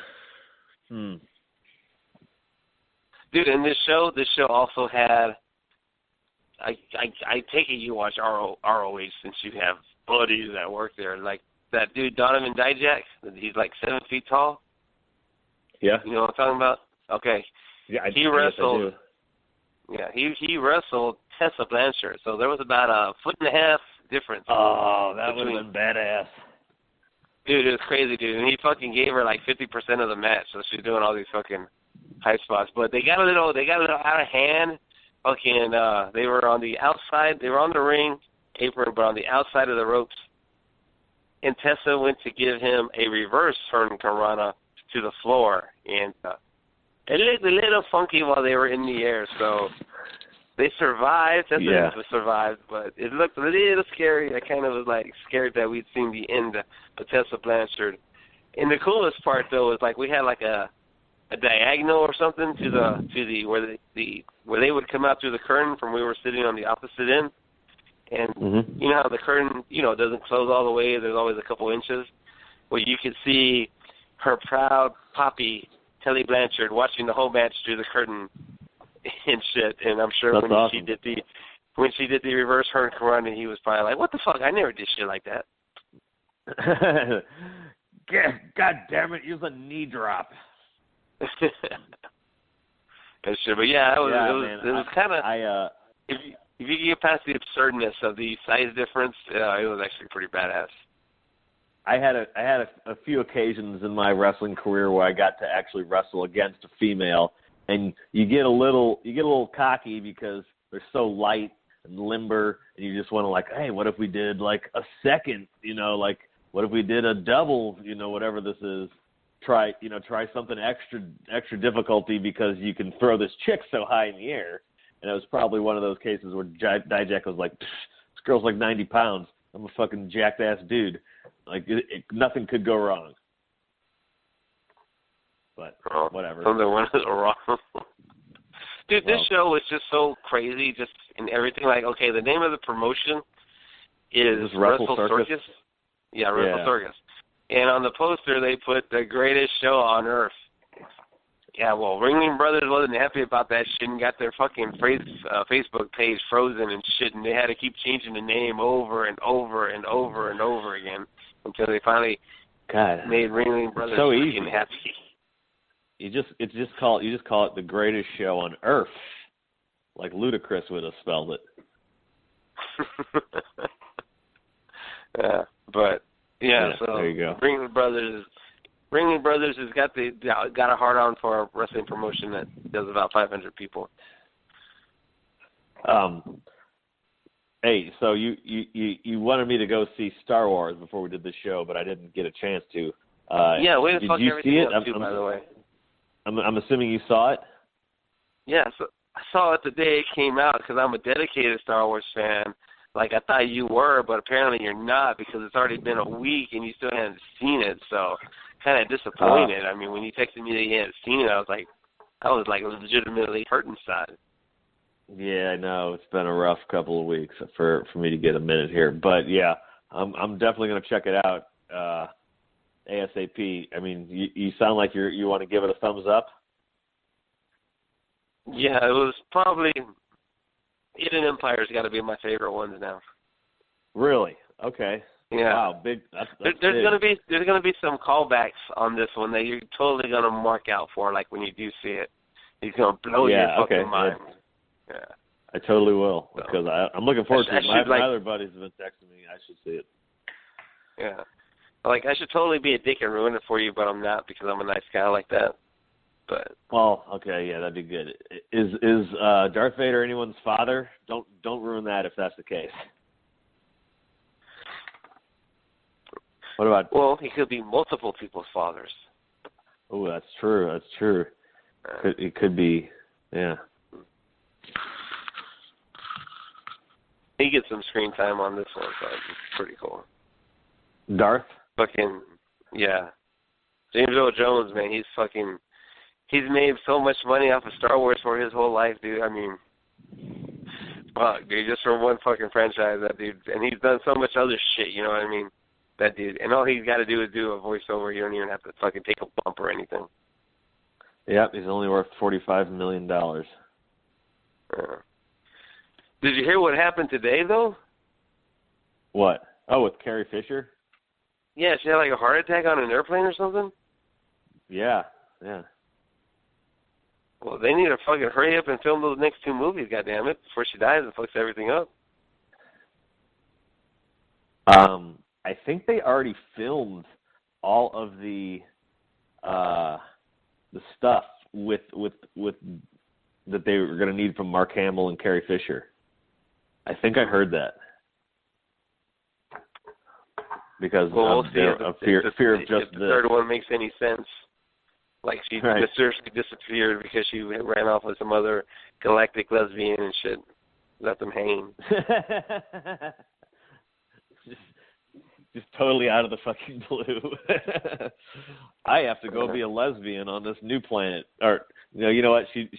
Dude, and this show also had, I take it you watch ROH since you have buddies that work there. Like that dude, Donovan Dijak, he's like 7 feet tall. Yeah. You know what I'm talking about? Okay. Yeah, he wrestled. Yeah, he wrestled Tessa Blanchard, so there was about a 1.5 foot difference. Oh, that would have been badass. Dude, it was crazy, dude. And he fucking gave her like 50% of the match, so she's doing all these fucking high spots. But they got a little out of hand. Fucking, they were on the outside. They were on the ring apron, but on the outside of the ropes. And Tessa went to give him a reverse Hurricane Rana to the floor, and it looked a little funky while they were in the air. So they survived. Tessa survived, but it looked a little scary. I kind of was like scared that we'd seen the end of Tessa Blanchard. And the coolest part though was like we had like a diagonal or something to the where they would come out through the curtain from where we were sitting on the opposite end. And you know how the curtain, doesn't close all the way. There's always a couple inches. Well, you could see her proud poppy, Telly Blanchard, watching the whole match through the curtain and shit. And I'm sure when she did the reverse Hurricane Rana, he was probably like, "What the fuck? I never did shit like that." God damn it! Use a knee drop. And shit, but yeah, it was kind of. If you get past the absurdness of the size difference, it was actually pretty badass. I had a few occasions in my wrestling career where I got to actually wrestle against a female, and you get a little cocky because they're so light and limber, and you just want to like, hey, what if we did like a second, like what if we did a double, whatever this is, try something extra difficulty because you can throw this chick so high in the air. And it was probably one of those cases where Dijak was like, this girl's like 90 pounds. I'm a fucking jacked ass dude. Like nothing could go wrong. But whatever. Something went wrong. Dude, this show was just so crazy, just in everything. Like, okay, the name of the promotion is Wrestle Circus. Yeah, Wrestle Circus. And on the poster, they put the greatest show on earth. yeah, well, Ringling Brothers wasn't happy about that shit and got their fucking Facebook page frozen and shit, and they had to keep changing the name over and over and over and over again until they finally made Ringling Brothers so fucking easy. happy. You just call it the greatest show on earth, like Ludacris would have spelled it. But yeah, so there you go. Ringling Brothers has got a hard on for a wrestling promotion that does about 500 people. Hey, so you wanted me to go see Star Wars before we did the show, but I didn't get a chance to. Yeah, way to fuck you everything see it? up too, by the way. I'm assuming you saw it? Yeah, so I saw it the day it came out because I'm a dedicated Star Wars fan. Like I thought you were, but apparently you're not because it's already been a week and you still haven't seen it. So kind of disappointed. I mean, when you texted me that you hadn't seen it, I was like legitimately hurt inside. Yeah, I know it's been a rough couple of weeks for me to get a minute here, but yeah, I'm definitely going to check it out ASAP. I mean, you sound like you want to give it a thumbs up. Yeah, it was probably Hidden Empire's got to be my favorite ones now. Really? Okay. Yeah. Wow, big. That's there's big. gonna be some callbacks on this one that you're totally gonna mark out for. Like when you do see it, it's gonna blow your fucking mind. Yeah. I totally will because I'm looking forward to it. My other buddies have been texting me. I should see it. Yeah. Like I should totally be a dick and ruin it for you, but I'm not because I'm a nice guy like that. But well, okay, yeah, that'd be good. Is Darth Vader anyone's father? Don't ruin that if that's the case. What about? Well, he could be multiple people's fathers. Oh, that's true. That's true. It could be, yeah. He gets some screen time on this one, so it's pretty cool. Darth? Fucking, yeah. James Earl Jones, man, he's made so much money off of Star Wars for his whole life, dude. I mean, fuck, dude, just from one fucking franchise, that dude. And he's done so much other shit, you know what I mean? That dude. And all he's got to do is do a voiceover. You don't even have to fucking take a bump or anything. Yep, he's only worth $45 million. Did you hear what happened today, though? What? Oh, with Carrie Fisher? Yeah, she had like a heart attack on an airplane or something? Yeah. Well, they need to fucking hurry up and film those next two movies, goddammit, before she dies and fucks everything up. I think they already filmed all of the stuff with that they were going to need from Mark Hamill and Carrie Fisher. I think I heard that. Because we'll of see fear of just if the third one makes any sense. Like she mysteriously disappeared because she ran off with some other galactic lesbian and shit. Left them hanging. just totally out of the fucking blue. I have to go be a lesbian on this new planet. Or you know what? She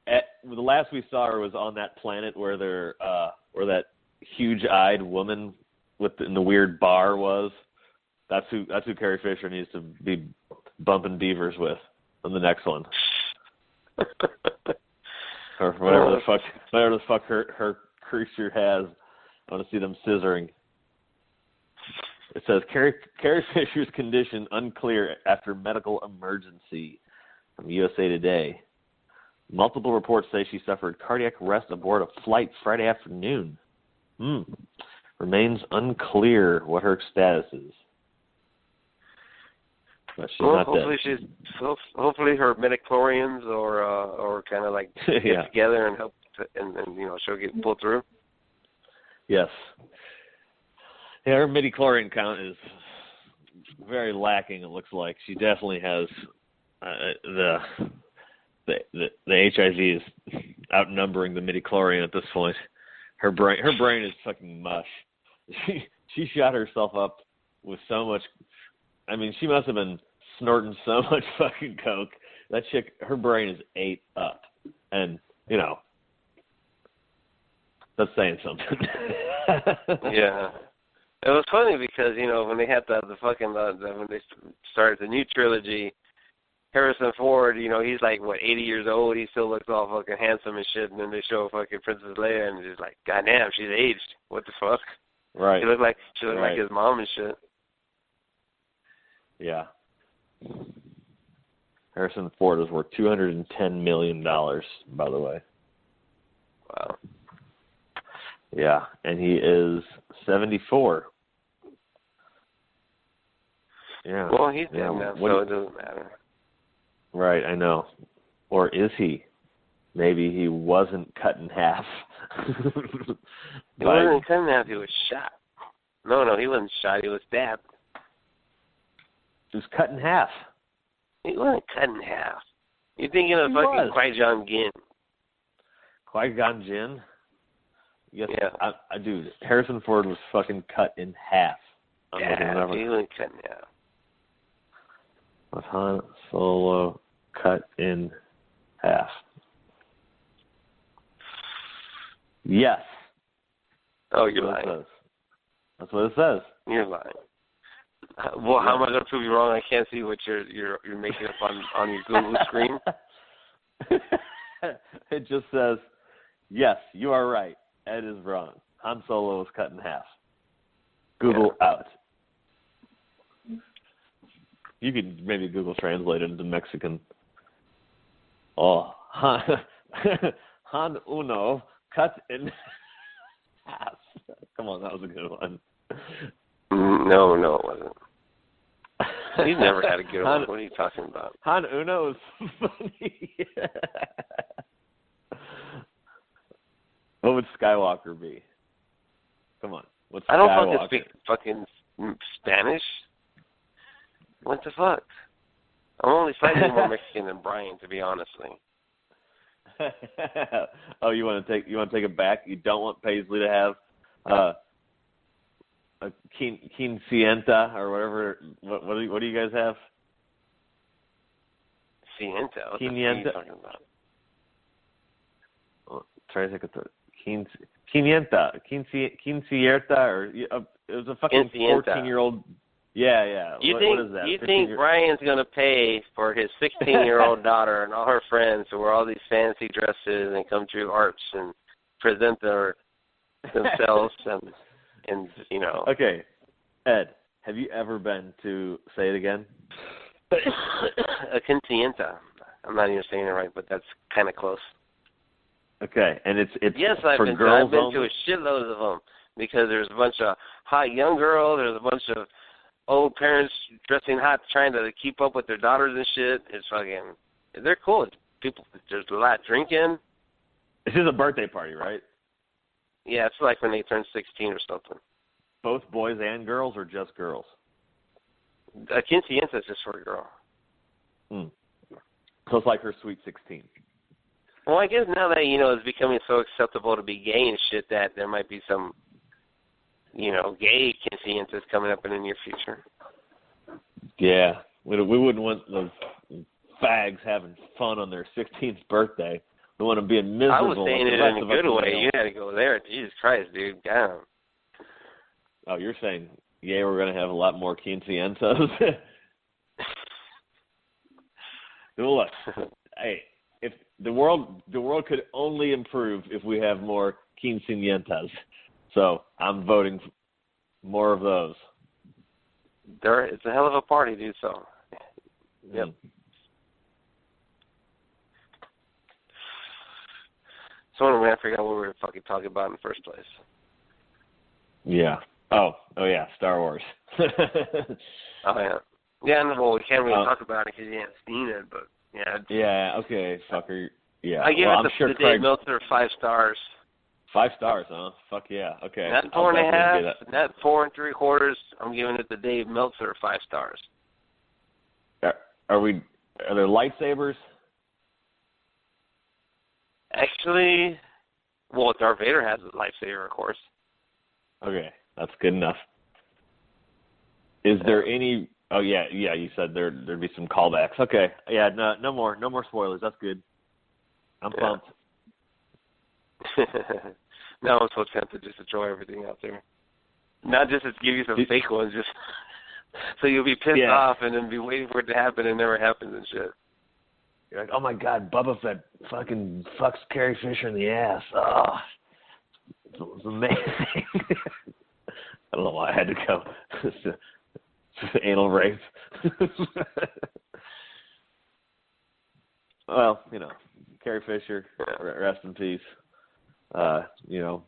the last we saw her was on that planet where where that huge-eyed woman in the weird bar was. That's who Carrie Fisher needs to be bumping beavers with on the next one. Or whatever the fuck her creature has. I want to see them scissoring. It says Carrie Fisher's condition unclear after medical emergency from USA Today. Multiple reports say she suffered cardiac arrest aboard a flight Friday afternoon. Remains unclear what her status is. But she's not dead. Hopefully her midichlorians or kind of like get together and help, and she'll get pulled through. Yes. Yeah, her midichlorian count is very lacking. It looks like she definitely has the HIV is outnumbering the midichlorian at this point. Her brain is fucking mush. She shot herself up with so much. I mean, she must have been snorting so much fucking coke. That chick, her brain is ate up, and that's saying something. Yeah. It was funny because when they had the when they started the new trilogy, Harrison Ford, he's like, 80 years old. He still looks all fucking handsome and shit. And then they show fucking Princess Leia, and it's like, goddamn, she's aged. What the fuck? Right. She looked like his mom and shit. Yeah. Harrison Ford is worth $210 million, by the way. Wow. Yeah, and he is 74. Yeah. Well, he's dead now, so it doesn't matter. Right, I know. Or is he? Maybe he wasn't cut in half. He wasn't cut in half, he was shot. No, he wasn't shot, he was stabbed. He was cut in half. He wasn't cut in half. You're thinking of fucking Qui-Gon Jinn. Qui-Gon Jinn? Yes, yeah. I do. Harrison Ford was fucking cut in half. Yeah, he wasn't cut in half. Was Han Solo cut in half? Yes. Oh, you're lying. That's what it says. You're lying. Well, how am I going to prove you wrong? I can't see what you're making up on your Google screen. It just says, yes, you are right. Ed is wrong. Han Solo was cut in half. Google out. You could maybe Google translate it into Mexican. Oh, Han Uno cut in half. Come on, that was a good one. No, it wasn't. He's never had a good one. What are you talking about? Han Uno is funny. What would Skywalker be? Come on. What's Skywalker? I don't fucking speak fucking Spanish. What the fuck? I'm only slightly more Mexican than Brian, to be honestly. Oh, you want to take it back? You don't want Paisley to have a quinceañera or whatever. What do you guys have? Quinceañera. What the fuck are you talking about? Try to think of the quinceañera, or it was a fucking 14-year-old. Yeah. What is that? You think Brian's going to pay for his 16-year-old daughter and all her friends to wear all these fancy dresses and come to arts and present themselves and Okay, Ed, have you ever been to, say it again? A quinceañera. I'm not even saying it right, but that's kind of close. Okay, and it's yes, for I've been girls to only? a shitload of them because there's a bunch of hot young girls, there's a bunch of old parents dressing hot, trying to keep up with their daughters and shit. It's fucking, they're cool. People, there's a lot drinking. This is a birthday party, right? Yeah, it's like when they turn 16 or something. Both boys and girls, or just girls? A quinceañera is just for a girl. So it's like her sweet 16. Well, I guess now that, it's becoming so acceptable to be gay and shit that there might be some, gay quinceañeras coming up in the near future. Yeah. We wouldn't want those fags having fun on their 16th birthday. We want them being miserable. I was saying it in a good way. You had to go there. Jesus Christ, dude. Damn. Oh, you're saying, yeah, we're going to have a lot more quinceañeras? Look, hey, if the world could only improve if we have more quinceañeras. So I'm voting for more of those. It's a hell of a party, dude. So, yep. So anyway, I forgot what we were fucking talking about in the first place. Yeah. Oh yeah, Star Wars. Oh yeah. Yeah, no, well, we can't really talk about it because you haven't seen it, but yeah. Yeah. Okay, fucker. Yeah. I give it the Dave Meltzer 5 stars. 5 stars, huh? Fuck yeah. Okay. Not 4.5, not 4 3/4. I'm giving it the Dave Meltzer 5 stars. Are there lightsabers? Actually, well, Darth Vader has a lightsaber, of course. Okay, that's good enough. Is there any? Oh yeah. You said there'd be some callbacks. Okay. Yeah. No more spoilers. That's good. I'm pumped. Now I'm so tempted just to throw everything out there. Not just to give you some fake ones, just so you'll be pissed off and then be waiting for it to happen and it never happens and shit. you're like, oh my God, Boba Fett fucking fucks Carrie Fisher in the ass. Oh, it was amazing. I don't know why I had to go. It's anal rape. Well, Carrie Fisher, rest in peace. You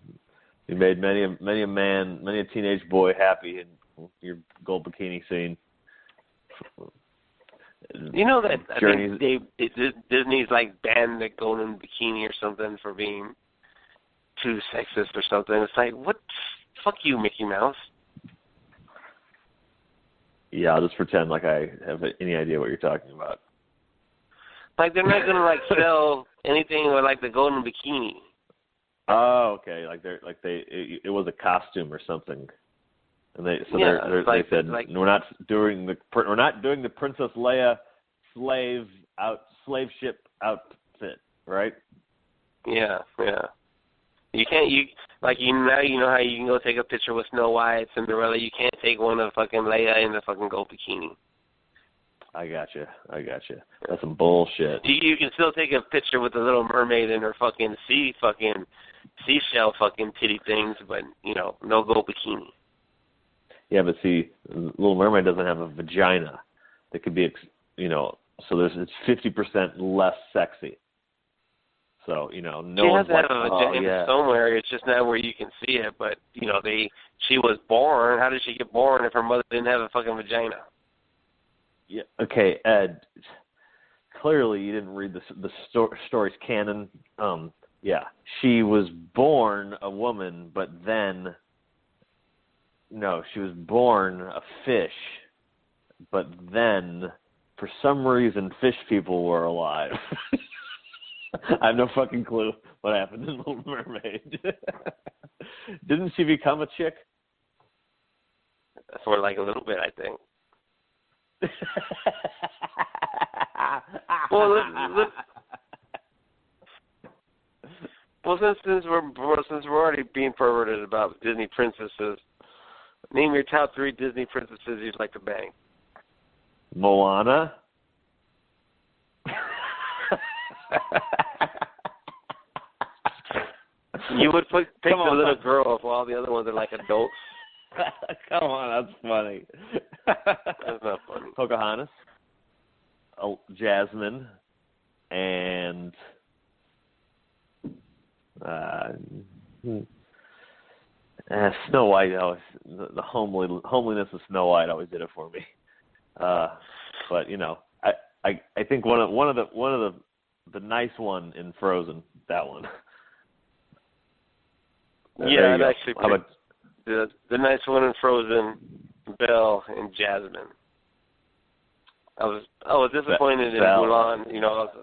made many a man, many a teenage boy happy in your gold bikini scene. You know that I think Disney's like banned the golden bikini or something for being too sexist or something. It's like, what? Fuck you, Mickey Mouse. Yeah, I'll just pretend like I have any idea what you're talking about. Like, they're not gonna sell anything with the golden bikini. Oh, okay. It was a costume or something, and they said we're not doing the Princess Leia slave ship outfit, right? Yeah. You can't now you know how you can go take a picture with Snow White, Cinderella. You can't take one of fucking Leia in the fucking gold bikini. I gotcha. That's some bullshit. You can still take a picture with the Little Mermaid in her fucking seashell fucking titty things, but no gold bikini. Yeah, but see, Little Mermaid doesn't have a vagina. That could be, so it's 50% less sexy. So no one's like, have a vagina somewhere. It's just not where you can see it. But she was born. How did she get born if her mother didn't have a fucking vagina? Yeah. Okay, Ed. Clearly, you didn't read the story's canon. Yeah, she was born a woman, but then she was born a fish, but then for some reason fish people were alive. I have no fucking clue what happened in Little Mermaid. Didn't she become a chick? For a little bit, I think. Since we're already being perverted about Disney princesses, name your top 3 Disney princesses you'd like to bang. Moana. You would pick the little girls while the other ones are adults. Come on, that's funny. That's not funny. Pocahontas, Jasmine, and Snow White. Always the homeliness of Snow White always did it for me. But I think one of the nice one in Frozen, that one. Yeah, I'd actually pick the nice one in Frozen, Belle and Jasmine. I was disappointed in Mulan.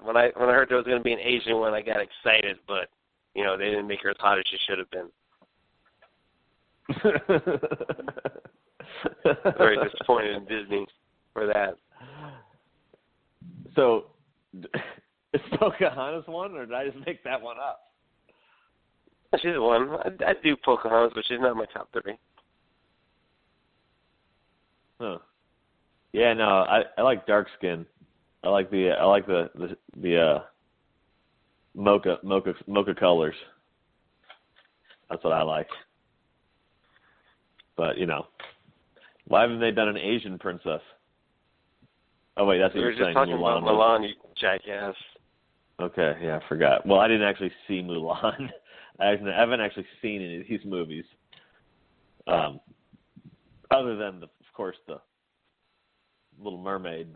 When I heard there was going to be an Asian one, I got excited, but they didn't make her as hot as she should have been. Very disappointed in Disney for that. So, is Pocahontas one, or did I just make that one up? She's one. I'd do Pocahontas, but she's not in my top 3. Huh. Yeah, no, I like dark skin. I like the mocha colors. That's what I like. But why haven't they done an Asian princess? Oh wait, that's what you're saying. We were just talking about Mulan, you jackass. Okay, yeah, I forgot. Well, I didn't actually see Mulan. I haven't actually seen any of these movies. Other than, of course, the Little Mermaid,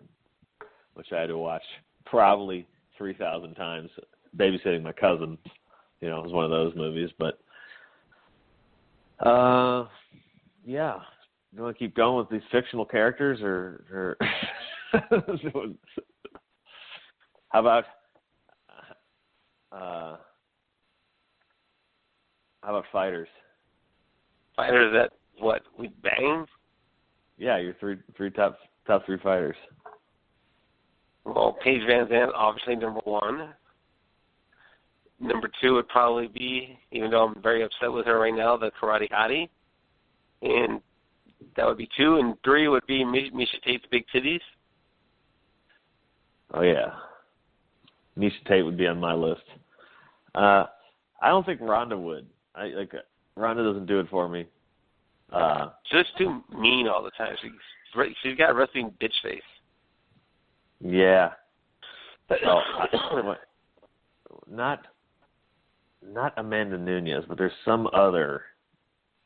which I had to watch probably 3,000 times, babysitting my cousin. It was one of those movies. But, yeah. You want to keep going with these fictional characters, or how about fighters? Fighters that what we bang? Yeah, your top 3 fighters. Well, Paige Van Zandt, obviously number 1. Number 2 would probably be, even though I'm very upset with her right now, the Karate Hottie. And that would be 2. And 3 would be Misha Tate's big titties. Oh, yeah. Misha Tate would be on my list. I don't think Ronda would. Ronda doesn't do it for me. She's just too mean all the time. She's got wrestling bitch face. Yeah. Not Amanda Nunes, but there's some other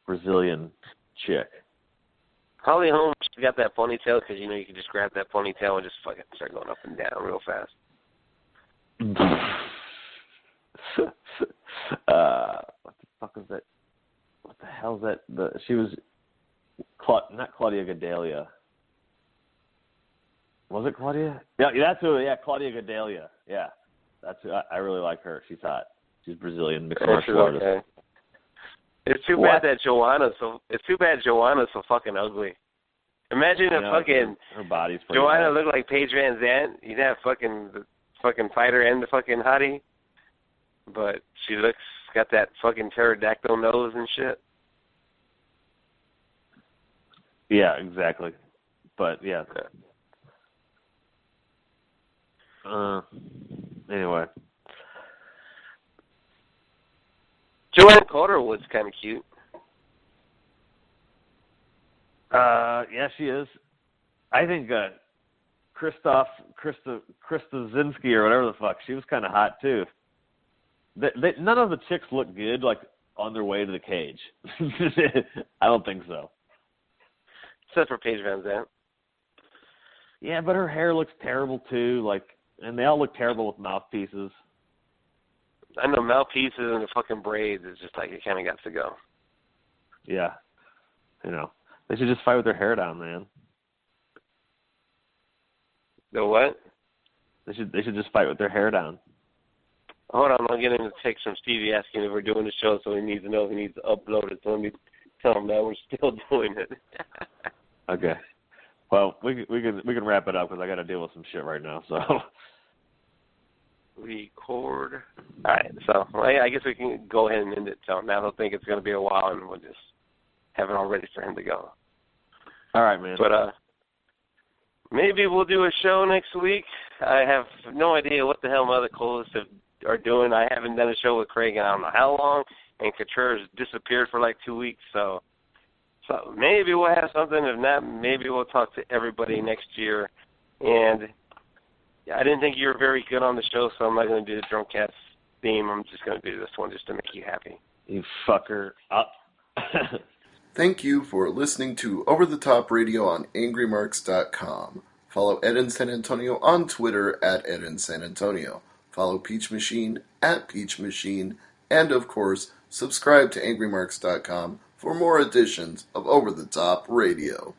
Brazilian chick. Holly Holm, she's got that ponytail because, you can just grab that ponytail and just fucking start going up and down real fast. What the fuck is that? What the hell is that? She was not Claudia Gadelha. Was it Claudia? Yeah, that's who. Yeah, Claudia Gadelha. Yeah, that's who. I really like her. She's hot. She's Brazilian, mixed martial artist. Okay. It's too bad that Joanna's so fucking ugly. Imagine if fucking her body's pretty Joanna hot. looked like Paige Van Zandt. You'd have the fucking fighter and the fucking hottie. But she got that fucking pterodactyl nose and shit. Yeah, exactly. But yeah. Anyway. Joanne Calderwood's kind of cute. Yeah, she is. I think Krista Zinski or whatever the fuck, she was kind of hot too. None of the chicks look good, like on their way to the cage. I don't think so. Except for Paige Van Zandt. Yeah, but her hair looks terrible too. And they all look terrible with mouthpieces. I know mouthpieces and the fucking braids. It's just like it kind of got to go. Yeah, they should just fight with their hair down, man. The what? They should just fight with their hair down. Hold on, I'm getting a text from Stevie asking if we're doing the show, so he needs to know if he needs to upload it. So let me tell him that we're still doing it. Okay. Well, we can wrap it up because I got to deal with some shit right now. So. Record. All right, so I guess we can go ahead and end it. So now he'll think it's going to be a while, and we'll just have it all ready for him to go. All right, man. But maybe we'll do a show next week. I have no idea what the hell my other co-hosts are doing. I haven't done a show with Craig in I don't know how long, and Couture's disappeared for like 2 weeks. So maybe we'll have something. If not, maybe we'll talk to everybody next year. And I didn't think you were very good on the show, so I'm not going to do the DRUNKCAST theme. I'm just going to do this one just to make you happy. You fucker. Thank you for listening to Over the Top Radio on AngryMarks.com. Follow Ed in San Antonio on Twitter at Ed in San Antonio. Follow Peach Machine at Peach Machine. And, of course, subscribe to AngryMarks.com for more editions of Over the Top Radio.